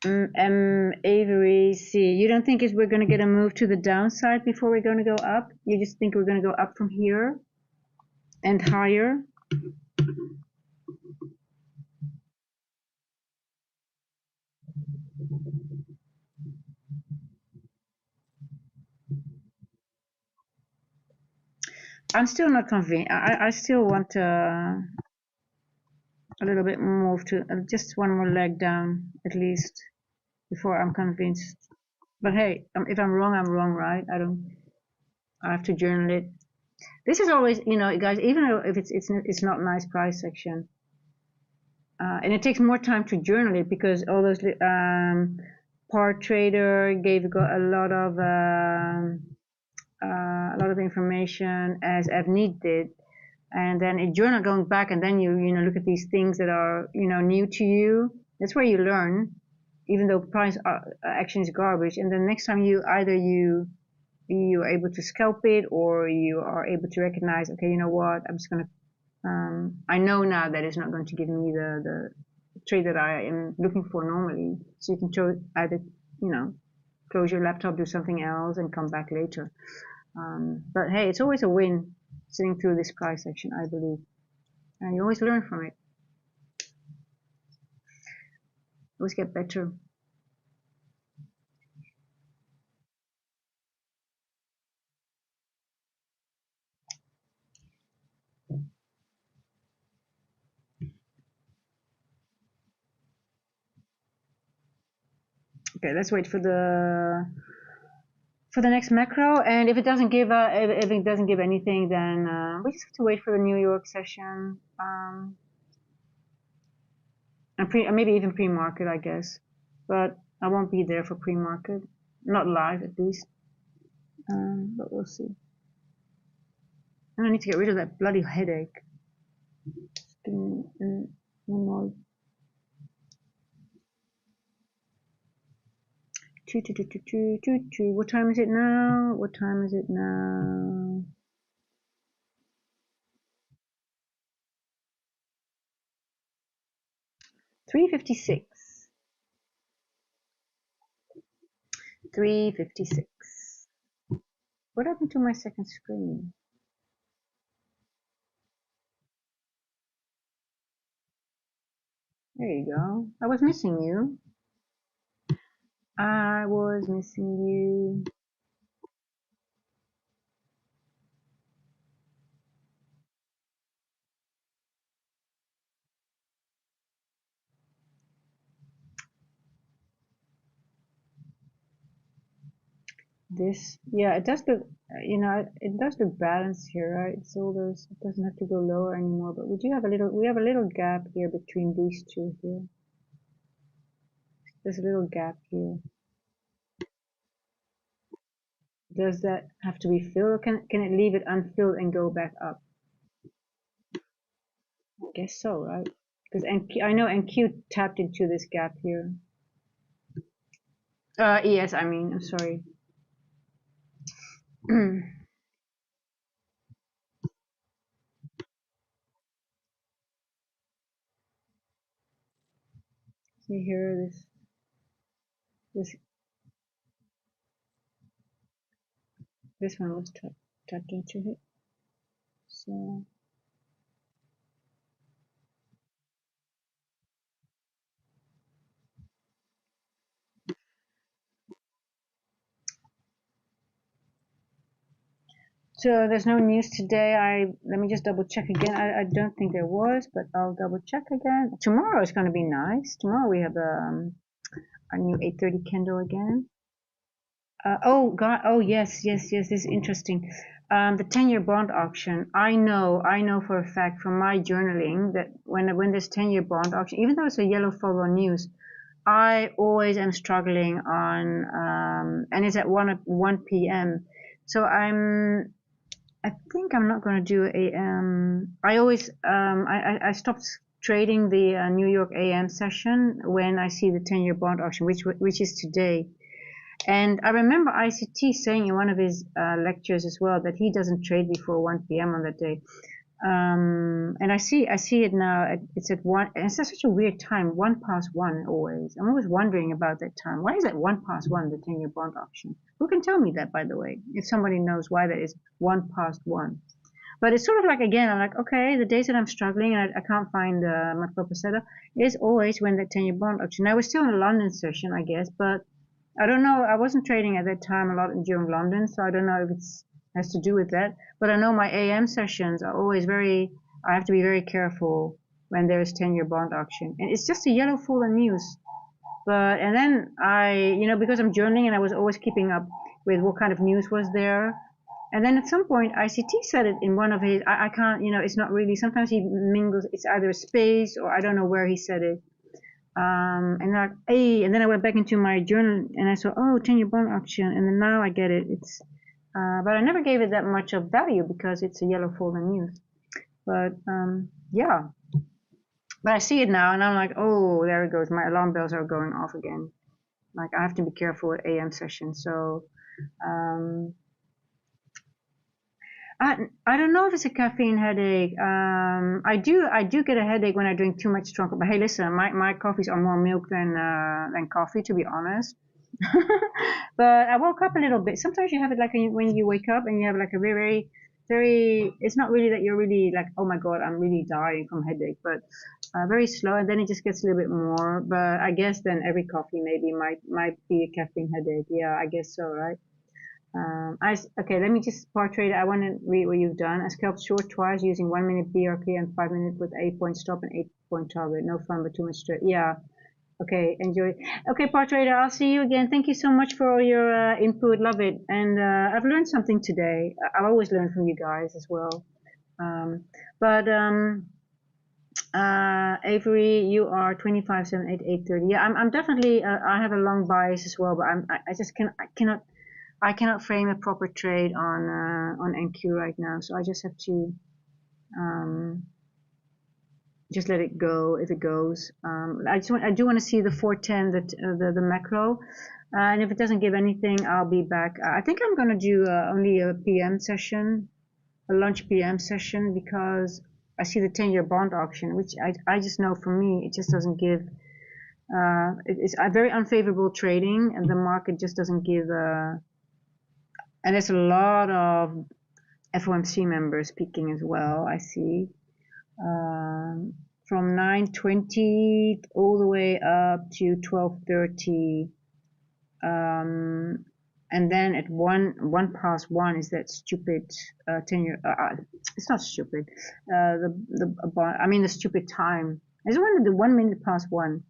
Avery, see, you don't think we're going to get a move to the downside before we're going to go up? You just think we're going to go up from here and higher? I'm still not convinced. I still want a little bit more to just one more leg down at least before I'm convinced. But hey, if I'm wrong, I'm wrong, right? I have to journal it. This is always, guys. Even if it's not nice price section, and it takes more time to journal it because all those part trader gave a lot of information as Avneet did, and then a journal going back, and then you look at these things that are new to you. That's where you learn, even though price action is garbage. And then next time you are able to scalp it, or you are able to recognize, okay, you know what, I'm just gonna I know now that it's not going to give me the trade that I am looking for normally. So you can either close your laptop, do something else, and come back later. But hey, it's always a win sitting through this price action, I believe. And you always learn from it. Always get better. Okay, let's wait for the next macro. And if it doesn't give anything, then we just have to wait for the New York session. And maybe even pre-market, I guess. But I won't be there for pre-market, not live at least. But we'll see. And I need to get rid of that bloody headache. One more. What time is it now? What time is it now? 3:56. 3:56. What happened to my second screen? There you go. I was missing you. I was missing you. This, yeah, it does look, it does look balanced here, right? It's all those, it doesn't have to go lower anymore, but we have a little gap here between these two here. There's a little gap here. Does that have to be filled, or can it leave it unfilled and go back up? I guess so, right? Because I know NQ tapped into this gap here. ES, I mean, I'm sorry. See here, this one was tapped into it. So there's no news today. Let me just double check again. I don't think there was, but I'll double check again. Tomorrow is going to be nice. Tomorrow we have our new 8:30 candle again. Oh God! Oh yes. This is interesting. The 10-year bond auction. I know for a fact from my journaling that when this 10-year bond auction, even though it's a yellow follow news, I always am struggling on, and it's at 1 p.m. So I think I'm not going to do a, I always, I stopped trading the New York AM session when I see the 10-year bond auction, which is today. And I remember ICT saying in one of his lectures as well that he doesn't trade before 1 p.m. on that day. And I see it now. It's at 1, and it's such a weird time. 1 past 1 always. I'm always wondering about that time. Why is it 1 past 1, the 10-year bond auction? Who can tell me that, by the way, if somebody knows why that is 1 past 1? But it's sort of like, again, I'm like, okay, the days that I'm struggling and I can't find my proper setup is always when that 10-year bond auction. I was still in a London session, I guess, but I don't know. I wasn't trading at that time a lot during London, so I don't know if it's has to do with that. But I know my AM sessions are always I have to be very careful when there's 10-year bond auction. And it's just a yellow folder news. And then because I'm journaling and I was always keeping up with what kind of news was there. And then at some point, ICT said it in one of his, I can't, it's not really, sometimes he mingles, it's either a space or I don't know where he said it. And like, hey, and then I went back into my journal and I saw, 10-year bond auction. And then now I get it. It's, but I never gave it that much of value because it's a yellow folder news. But, yeah. But I see it now and I'm like, oh, there it goes. My alarm bells are going off again. Like I have to be careful with AM sessions. So, I don't know if it's a caffeine headache. I do get a headache when I drink too much strong. But hey, listen, my coffees are more milk than coffee, to be honest. But I woke up a little bit. Sometimes you have it like when you wake up and you have like a very, very. It's not really that you're really like, oh my god, I'm really dying from headache, but very slow, and then it just gets a little bit more. But I guess then every coffee maybe might be a caffeine headache. Yeah, I guess so, right? Okay, let me just portrait it. I want to read what you've done. I scalped short twice using 1 minute BRK and 5 minutes with 8-point stop and 8-point target. No fun, but too much stress. Yeah. Okay, enjoy. Okay, portraiter, I'll see you again. Thank you so much for all your input. Love it. And I've learned something today. I always learn from you guys as well. Avery, you are 25, 7, 8, 8:30. Yeah, I'm definitely. I have a long bias as well, but I just I cannot frame a proper trade on NQ right now, so I just have to just let it go if it goes. I do want to see the 410, the macro, and if it doesn't give anything, I'll be back. I think I'm gonna do only a PM session, a lunch PM session, because I see the 10-year bond auction, which I just know for me it just doesn't give. It's a very unfavorable trading, and the market just doesn't give. And there's a lot of FOMC members speaking as well, I see. From 9:20 all the way up to 12:30. And then at 1 past 1 is that stupid 10-year. It's not stupid. The stupid time. I just wanted the 1 minute past 1.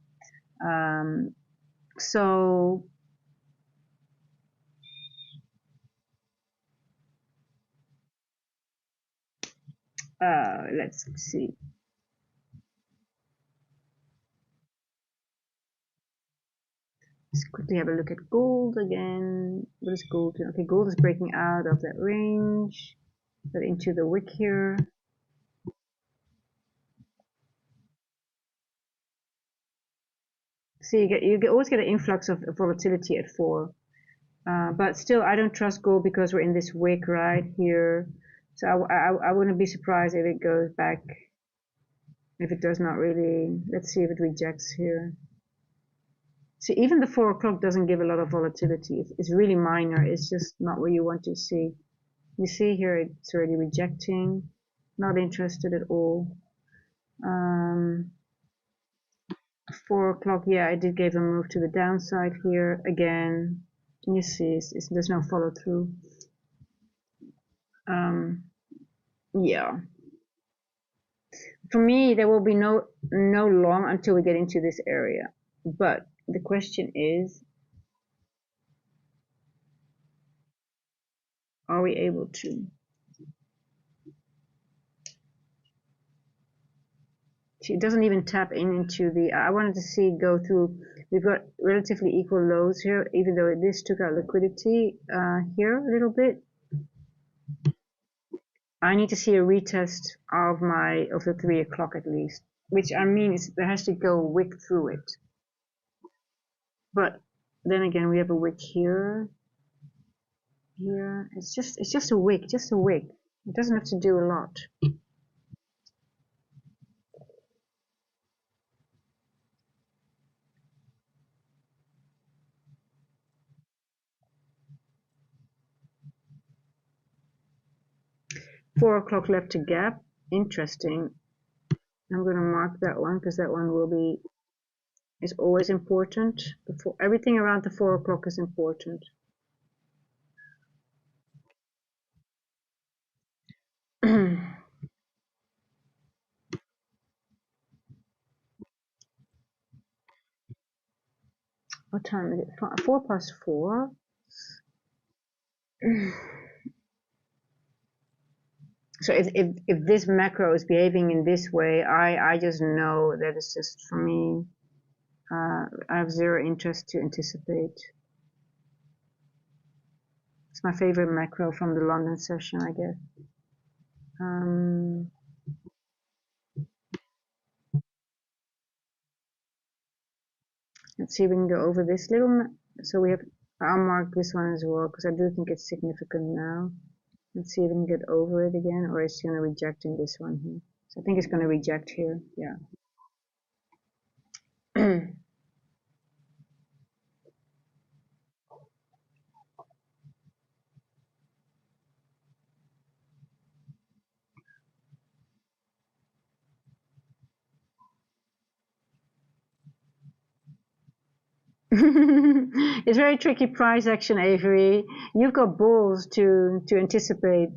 So. Let's see. Let's quickly have a look at gold again. What is gold doing? Okay, gold is breaking out of that range, but into the wick here. See, you always get an influx of volatility at 4. But still, I don't trust gold because we're in this wick right here. So I wouldn't be surprised if it goes back. If it does not really, let's see if it rejects here. See, even the 4 o'clock doesn't give a lot of volatility. It's really minor. It's just not what you want to see. You see here, it's already rejecting. Not interested at all. 4 o'clock, yeah, it did give a move to the downside here again. You see, there's no follow through. Yeah. For me, there will be no long until we get into this area. But the question is, are we able to? See, it doesn't even tap into the. I wanted to see go through We've got relatively equal lows here, even though this took out liquidity here a little bit. I need to see a retest of the 3 o'clock at least, which I mean is there has to go a wick through it. But then again, we have a wick here. Here, it's just a wick, just a wick. It doesn't have to do a lot. $4 o'clock left to gap. Interesting. I'm going to mark that one because that one is always important. Everything around the 4 o'clock is important. What time is it? 4 past 4. So if this macro is behaving in this way, I just know that it's just, for me, I have zero interest to anticipate. It's my favorite macro from the London session, I guess. Let's see if we can go over this little. So I'll mark this one as well because I do think it's significant now. Let's see if we can get over it again, or it's going to reject in this one here. So I think it's going to reject here. Yeah. It's very tricky price action, Avery. You've got balls to anticipate.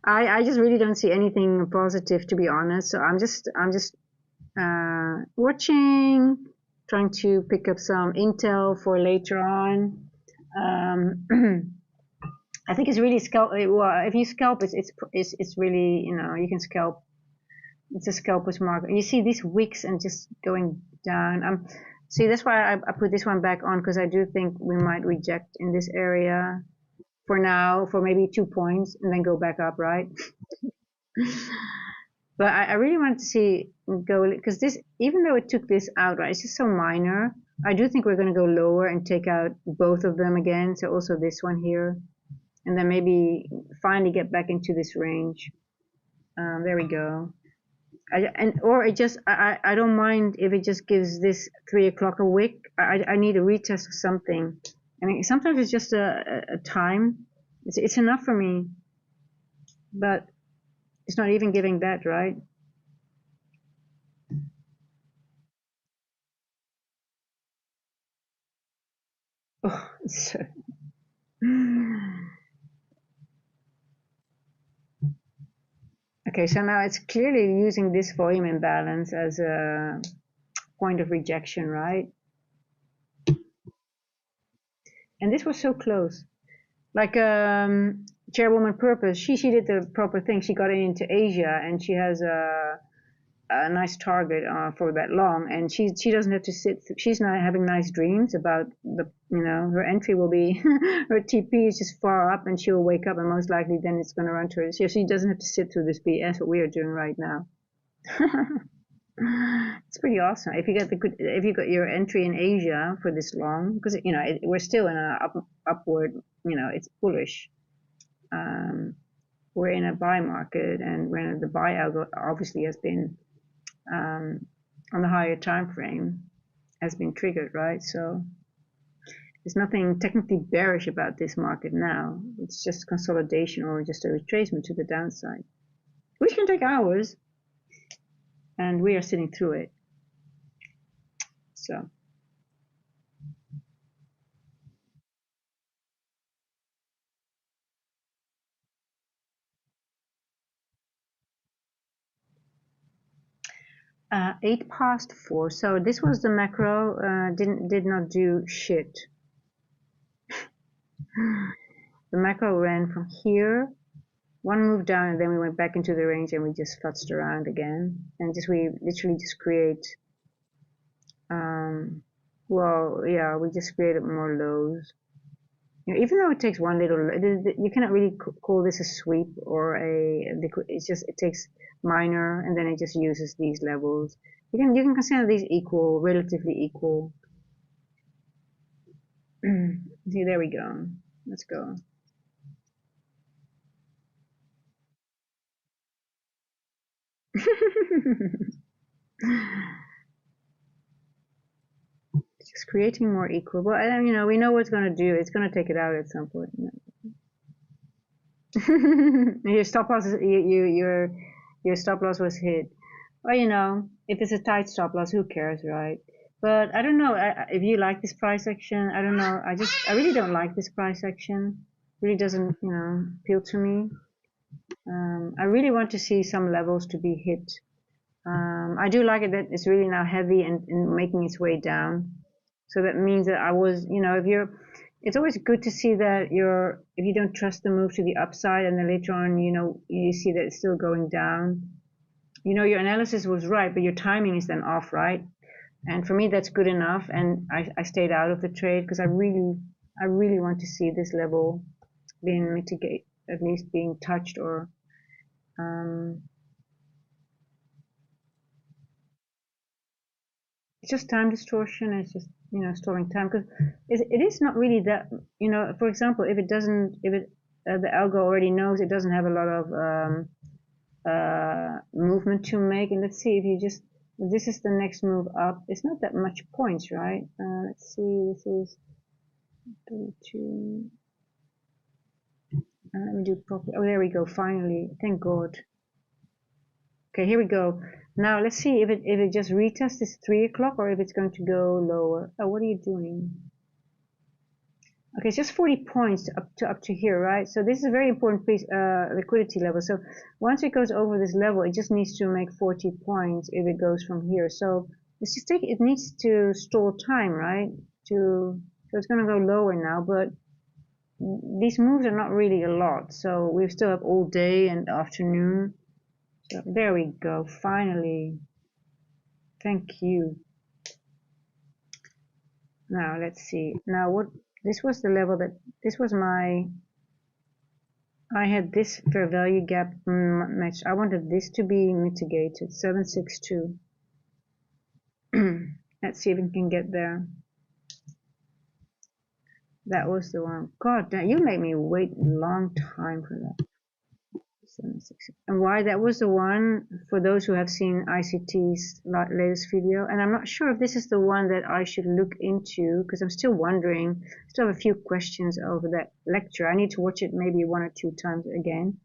I just really don't see anything positive, to be honest. So I'm just watching, trying to pick up some intel for later on. I think it's really scalp. Well, if you scalp, it's really, you can scalp. It's a scalper's market. You see these wicks and just going down. See, that's why I put this one back on, because I do think we might reject in this area for now, for maybe 2 points, and then go back up, right? But I really wanted to see go, because this, even though it took this out, right, it's just so minor. I do think we're going to go lower and take out both of them again. So also this one here, and then maybe finally get back into this range. There we go. I don't mind if it just gives this 3 o'clock a wick. I need a retest of something. I mean, sometimes it's just a time. It's enough for me, but it's not even giving that, right? Oh, so. Okay, so now it's clearly using this volume imbalance as a point of rejection, right? And this was so close. Like Chairwoman Purpose, she did the proper thing. She got into Asia, and she has a nice target for that long, and she doesn't have to sit. She's not having nice dreams about her entry will be her TP is just far up, and she'll wake up, and most likely then it's going to run to her. So she doesn't have to sit through this BS what we are doing right now. It's pretty awesome if you got your entry in Asia for this long, because we're still in an upward. It's bullish. We're in a buy market, and when the buy algo obviously has been on the higher time frame, has been triggered, right? So there's nothing technically bearish about this market now. It's just consolidation or just a retracement to the downside, which can take hours, and we are sitting through it. So uh, 4:08. So this was the macro. Did not do shit. The macro ran from here, one move down, and then we went back into the range, and we just futzed around again, and we literally just create Well, yeah, we just created more lows. You know, even though it takes one little, you cannot really call this a sweep or a liquid. It's just it takes minor and then it just uses these levels. You can consider these equal, relatively equal. See, there we go. Let's go. Just creating more equal. Well, and, you know, we know what it's going to do. It's going to take it out at some point. Your stop loss, your stop loss was hit. Well, you know, if it's a tight stop loss, who cares, right? But I don't know if you like this price action. I don't know. I really don't like this price action. Really doesn't, you know, appeal to me. I really want to see some levels to be hit. I do like it that it's really now heavy and making its way down. So that means that I was, you know, it's always good to see that if you don't trust the move to the upside and then later on, you know, you see that it's still going down. You know, your analysis was right, but your timing is then off, right? And for me, that's good enough. And I stayed out of the trade because I really want to see this level being mitigated, at least being touched or, it's just time distortion. It's just, you know, stalling time because it is not really that, you know, for example, if the algo already knows it doesn't have a lot of movement to make. And let's see if you just, this is the next move up. It's not that much points, right? Let's see, this is 32. Let me do it properly. Oh, there we go. Finally, thank God. Okay, here we go. Now let's see if it just retests this 3 o'clock or if it's going to go lower. Oh, what are you doing? Okay, it's just 40 points up to here, right? So this is a very important liquidity level. So once it goes over this level, it just needs to make 40 points if it goes from here. So it needs to stall time, right? So it's going to go lower now, but these moves are not really a lot. So we still have all day and afternoon. So there we go. Finally. Thank you. Now let's see. Now this was the level this was I had this fair value gap match. I wanted this to be mitigated. 762. Let's see if we can get there. That was the one. God, you made me wait a long time for that. 760. And why that was the one, for those who have seen ICT's latest video, and I'm not sure if this is the one that I should look into because I'm still wondering, still have a few questions over that lecture. I need to watch it maybe 1 or 2 times again.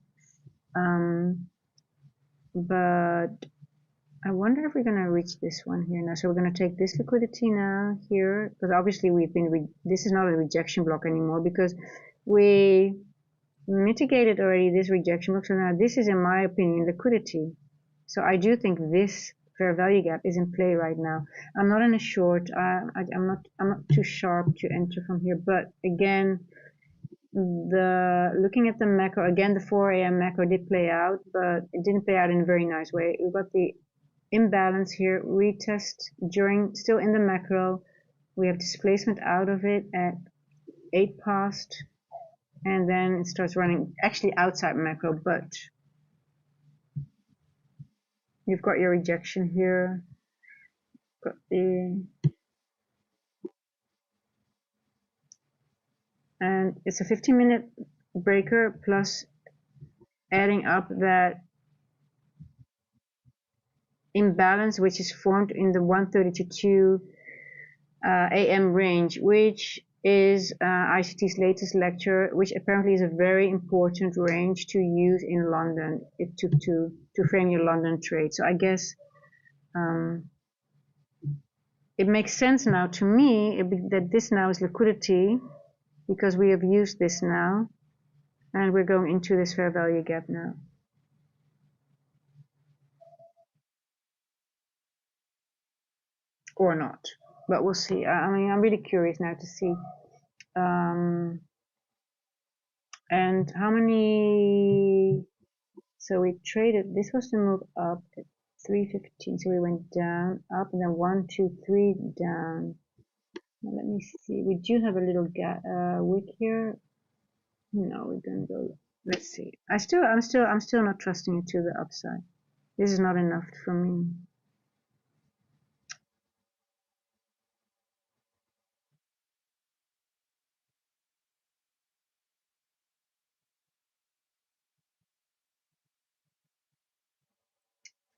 But I wonder if we're going to reach this one here now. So we're going to take this liquidity now here, because obviously this is not a rejection block anymore because we mitigated already this rejection block. So now this is, in my opinion, liquidity. So I do think this fair value gap is in play right now. I'm not in a short. I'm not too sharp to enter from here. But again, looking at the macro again, the 4 a.m. macro did play out, but it didn't play out in a very nice way. We've got the imbalance here, retest still in the macro. We have displacement out of it at 8 past. And then it starts running actually outside macro, but you've got your rejection here. Got and it's a 15-minute breaker plus adding up that imbalance which is formed in the 1:30 to 2 a.m. range, which is ICT's latest lecture, which apparently is a very important range to use in London to frame your London trade. So I guess it makes sense now to me that this now is liquidity because we have used this now and we're going into this fair value gap now. Or not, but we'll see. I mean, I'm really curious now to see. And how many, so we traded, this was the move up at 315. So we went down, up, and then 1, 2, 3 down. Now let me see. We do have a little wick here. No, we're gonna go. Let's see. I'm still not trusting it to the upside. This is not enough for me.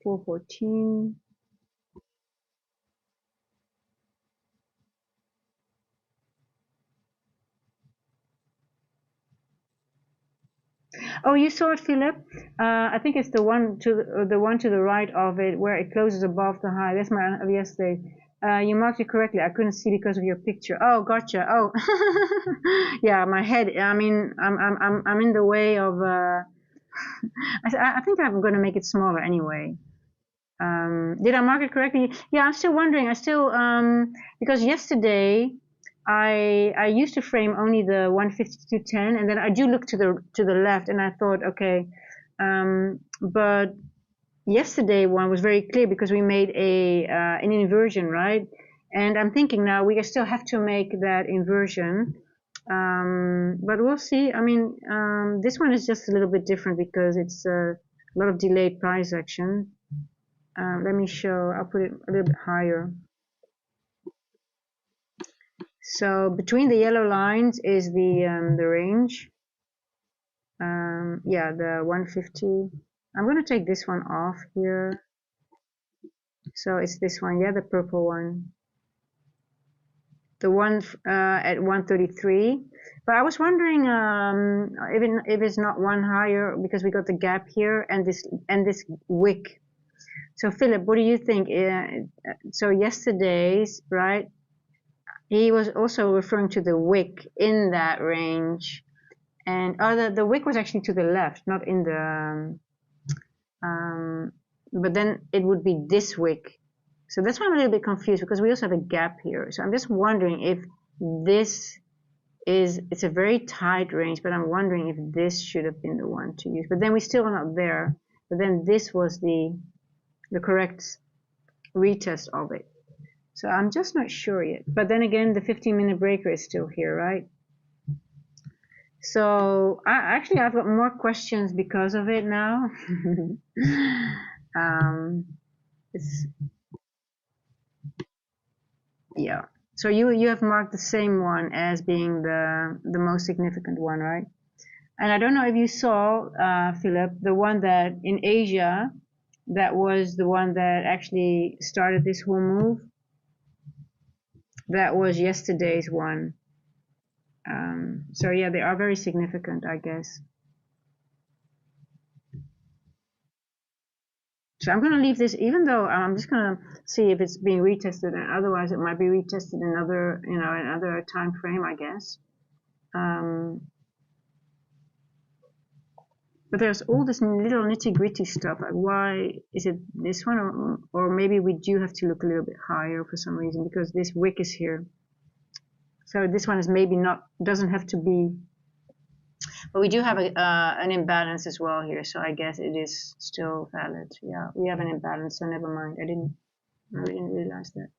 $4.14. Oh, you saw it, Philip? I think it's the one to the right of it where it closes above the high. That's my of yesterday. You marked it correctly. I couldn't see because of your picture. Oh, gotcha. Oh, yeah, my head. I mean, I'm in the way of. I think I'm going to make it smaller anyway. Did I mark it correctly? Yeah, I'm still wondering. I still because yesterday I used to frame only the 152.10, and then I do look to the left, and I thought, okay, but yesterday one was very clear because we made an inversion, right? And I'm thinking now we still have to make that inversion, but we'll see. I mean, this one is just a little bit different because it's a lot of delayed price action. Let me show. I'll put it a little bit higher. So between the yellow lines is the range. Yeah, the 150. I'm going to take this one off here. So it's this one, yeah, the purple one. The one at 133. But I was wondering if it's not one higher because we got the gap here and this wick. So Philip, what do you think? So yesterday's, right? He was also referring to the wick in that range, and the wick was actually to the left, not in the. But then it would be this wick, so that's why I'm a little bit confused because we also have a gap here. So I'm just wondering if this is. It's a very tight range, but I'm wondering if this should have been the one to use. But then we still are not there. But then this was the correct retest of it. So I'm just not sure yet. But then again, the 15-minute breaker is still here, right? So actually, I've got more questions because of it now. Yeah. So you have marked the same one as being the most significant one, right? And I don't know if you saw, Philip, the one that in Asia, that was the one that actually started this whole move. That was yesterday's one. So yeah, they are very significant, I guess. So I'm going to leave this, even though I'm just going to see if it's being retested, and otherwise it might be retested in another time frame, I guess. But there's all this little nitty-gritty stuff. Like, why is it this one, or maybe we do have to look a little bit higher for some reason because this wick is here. So this one is maybe not, doesn't have to be. But we do have an imbalance as well here, so I guess it is still valid. Yeah, we have an imbalance, so never mind. I didn't realize that.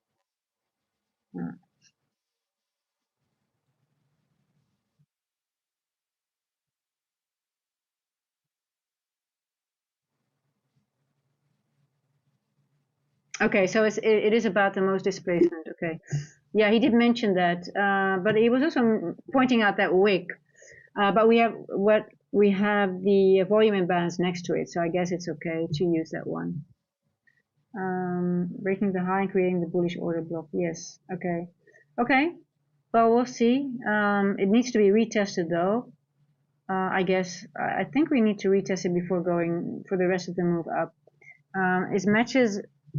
Okay, so it is about the most displacement. Okay, yeah, he did mention that, but he was also pointing out that wick. But we have the volume imbalance next to it, so I guess it's okay to use that one. Breaking the high and creating the bullish order block. Yes. Okay. Okay. Well, we'll see. It needs to be retested though. I guess I think we need to retest it before going for the rest of the move up.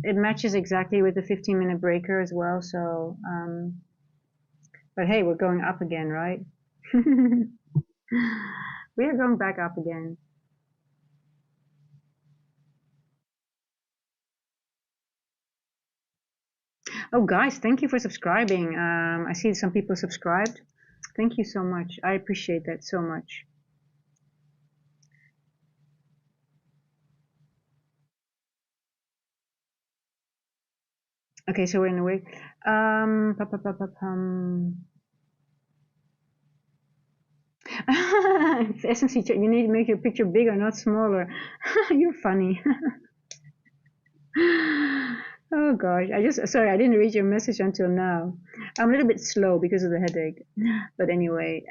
It matches exactly with the 15-minute breaker as well. So, but hey, we're going up again, right? We are going back up again. Oh, guys, thank you for subscribing. I see some people subscribed. Thank you so much. I appreciate that so much. Okay, so we're in the week. SMC, you need to make your picture bigger, not smaller. You're funny. Oh gosh, sorry, I didn't read your message until now. I'm a little bit slow because of the headache. But anyway,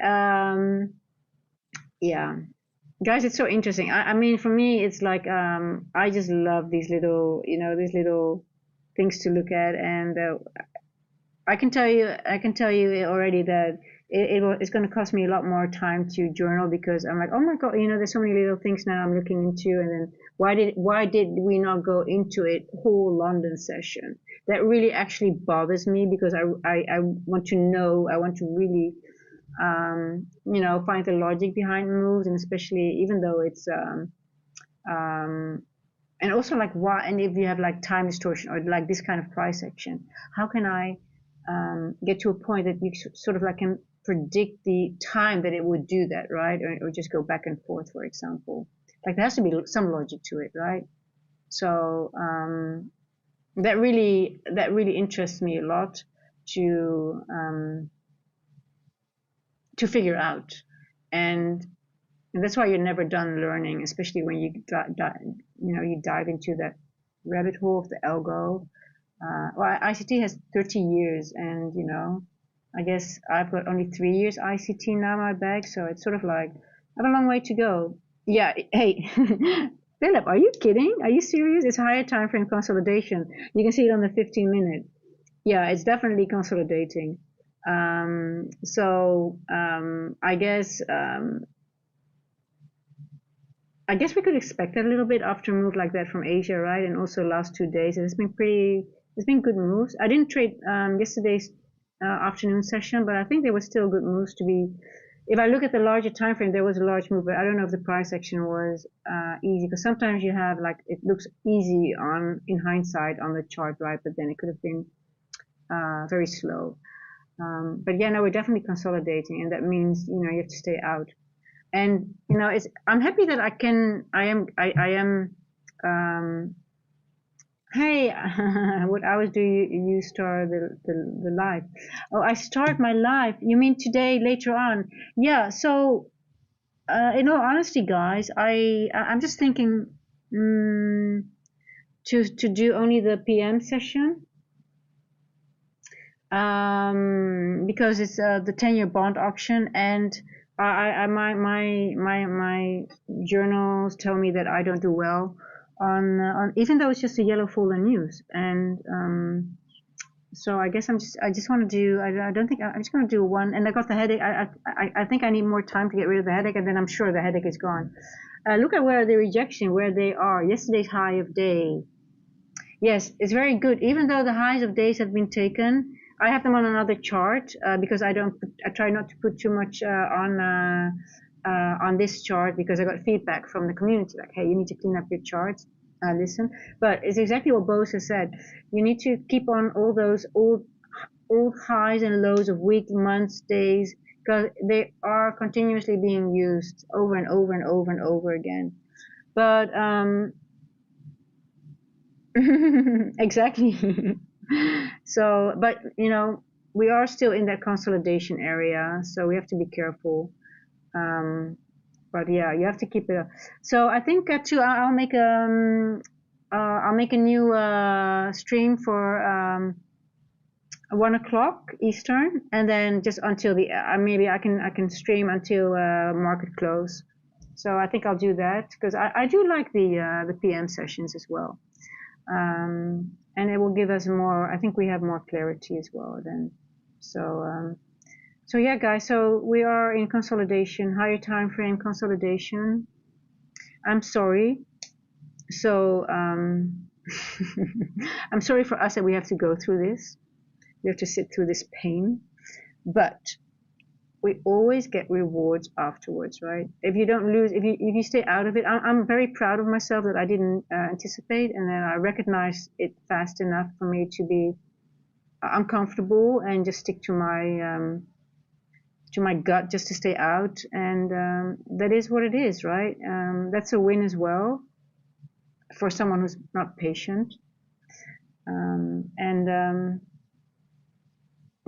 yeah. Guys, it's so interesting. I mean, for me, it's like I just love these little, these little things to look at, and I can tell you already that it's going to cost me a lot more time to journal because I'm like, oh my god, there's so many little things now I'm looking into, and then why did we not go into it whole London session? That really actually bothers me because I want to know, I want to really find the logic behind moves, and especially even though it's and also like why, and if you have like time distortion or like this kind of price action, how can I get to a point that you sort of like can predict the time that it would do that, right? Or just go back and forth, for example. Like there has to be some logic to it, right? So that really interests me a lot to figure out, and that's why you're never done learning, especially when you you dive into that rabbit hole of the algo. Well, ICT has 30 years, and I guess I've got only 3 years ICT now in my bag, so it's sort of like I have a long way to go. Yeah, hey, Philip, are you kidding? Are you serious? It's higher time frame consolidation. You can see it on the 15-minute. Yeah, it's definitely consolidating. I guess we could expect that a little bit after a move like that from Asia, right? And also last 2 days, it's been good moves. I didn't trade yesterday's afternoon session, but I think there were still good moves to be. If I look at the larger time frame, there was a large move, but I don't know if the price action was easy, because sometimes you have like it looks easy in hindsight on the chart, right? But then it could have been very slow. But yeah, no, we're definitely consolidating, and that means you have to stay out. And I'm happy that I am hey, what hours do you start the live? Oh, I start my live, you mean today later on? Yeah, so in all honesty, guys, I'm just thinking to do only the PM session, because it's the 10-year bond auction, and my journals tell me that I don't do well on even though it's just a yellow folder news, and so I guess I just want to do, I don't think I'm just going to do one, and I got the headache. I think I need more time to get rid of the headache, and then I'm sure the headache is gone. Look at where the rejection, where they are. Yesterday's high of day. Yes, it's very good. Even though the highs of days have been taken, I have them on another chart because I try not to put too much on this chart, because I got feedback from the community like, hey, you need to clean up your charts. Listen, but it's exactly what Bose has said. You need to keep on all those old highs and lows of weeks, months, days, because they are continuously being used over and over and over and over again. But exactly. So, but we are still in that consolidation area, so we have to be careful. But yeah, you have to keep it up. So I think I'll make a new stream for 1 o'clock Eastern, and then just until the maybe I can stream until market close. So I think I'll do that because I do like the PM sessions as well. And it will give us more. I think we have more clarity as well then. So yeah, guys. So we are in consolidation, higher time frame consolidation. I'm sorry. So I'm sorry for us that we have to go through this. We have to sit through this pain, but we always get rewards afterwards, right? If you don't lose, if you stay out of it, I'm very proud of myself that I didn't anticipate, and then I recognized it fast enough for me to be uncomfortable and just stick to my gut, just to stay out, and that is what it is, right? That's a win as well for someone who's not patient.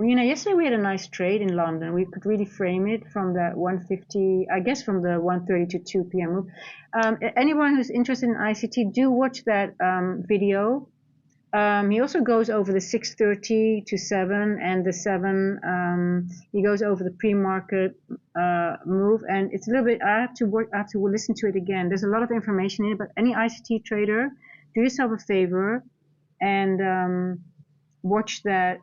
Yesterday we had a nice trade in London. We could really frame it from that 150, I guess from the 1:30 to 2 p.m. move. Anyone who's interested in ICT, do watch that video. He also goes over the 6:30 to 7 and the 7. He goes over the pre-market move, and it's a little bit. I have to listen to it again. There's a lot of information in it, but any ICT trader, do yourself a favor and watch that.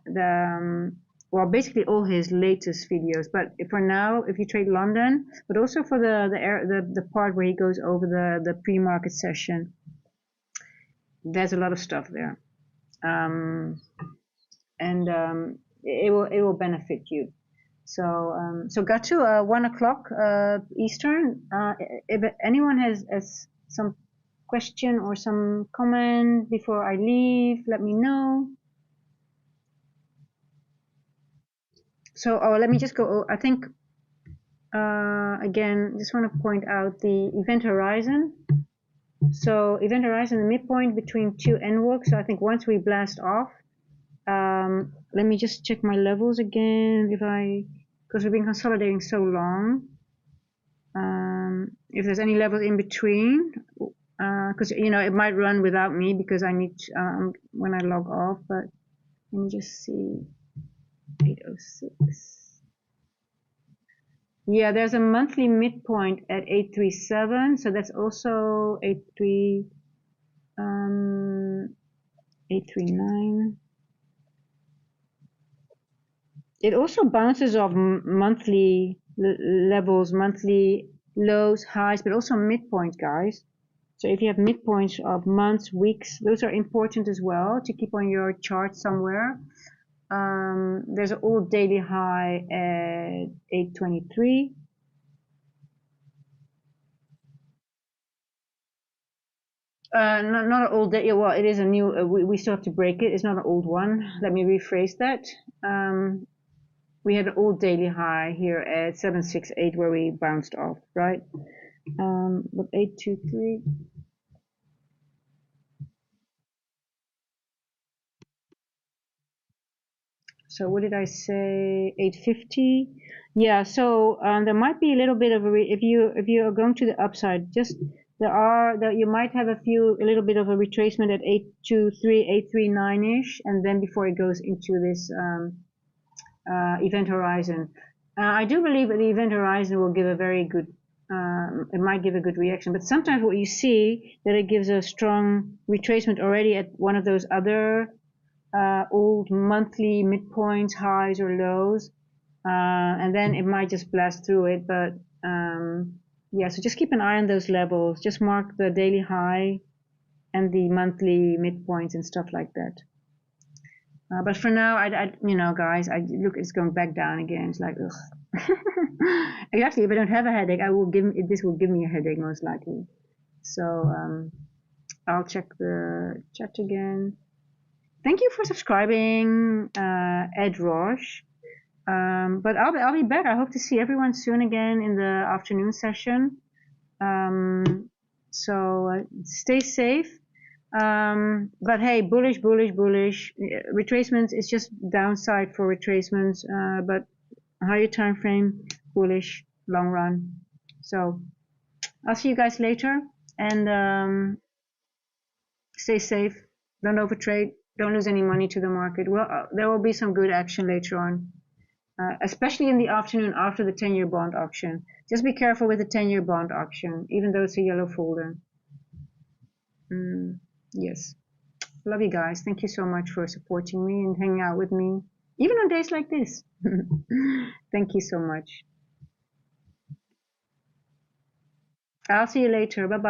Well, basically all his latest videos. But for now, if you trade London, but also for the part where he goes over the pre-market session, there's a lot of stuff there. It will benefit you. So got to 1 o'clock Eastern. If anyone has some question or some comment before I leave, let me know. So let me just go. I think again, just want to point out the event horizon. So event horizon, the midpoint between two NWOCs. So I think once we blast off, let me just check my levels again. Because we've been consolidating so long. If there's any levels in between, because it might run without me because I need when I log off. But let me just see. 806. Yeah, there's a monthly midpoint at 837, so that's also 839. It also bounces off monthly levels, monthly lows, highs, but also midpoint, guys. So if you have midpoints of months, weeks, those are important as well to keep on your chart somewhere. There's an old daily high at 823. Not an old day. Well, it is a new. We still have to break it. It's not an old one. Let me rephrase that. We had an old daily high here at 768 where we bounced off, right? With 823. So what did I say? 850. Yeah. So there might be a little bit of if you are going to the upside, you might have a little bit of a retracement at 823, 839-ish, and then before it goes into this event horizon. I do believe that the event horizon will give a very good. It might give a good reaction, but sometimes what you see that it gives a strong retracement already at one of those other old monthly midpoints, highs or lows, and then it might just blast through it. But yeah, so just keep an eye on those levels. Just mark the daily high and the monthly midpoints and stuff like that. But for now, guys, look, it's going back down again. It's like, ugh. Actually, if I don't have a headache, this will give me a headache most likely. So I'll check the chat again. Thank you for subscribing, Ed Roche. But I'll be back. I hope to see everyone soon again in the afternoon session. So stay safe. But hey, bullish. Retracements is just downside for retracements. But higher time frame, bullish, long run. So I'll see you guys later, and stay safe. Don't overtrade. Don't lose any money to the market. Well, there will be some good action later on, especially in the afternoon after the 10-year bond auction. Just be careful with the 10-year bond auction, even though it's a yellow folder. Yes. Love you guys. Thank you so much for supporting me and hanging out with me, even on days like this. Thank you so much. I'll see you later. Bye-bye.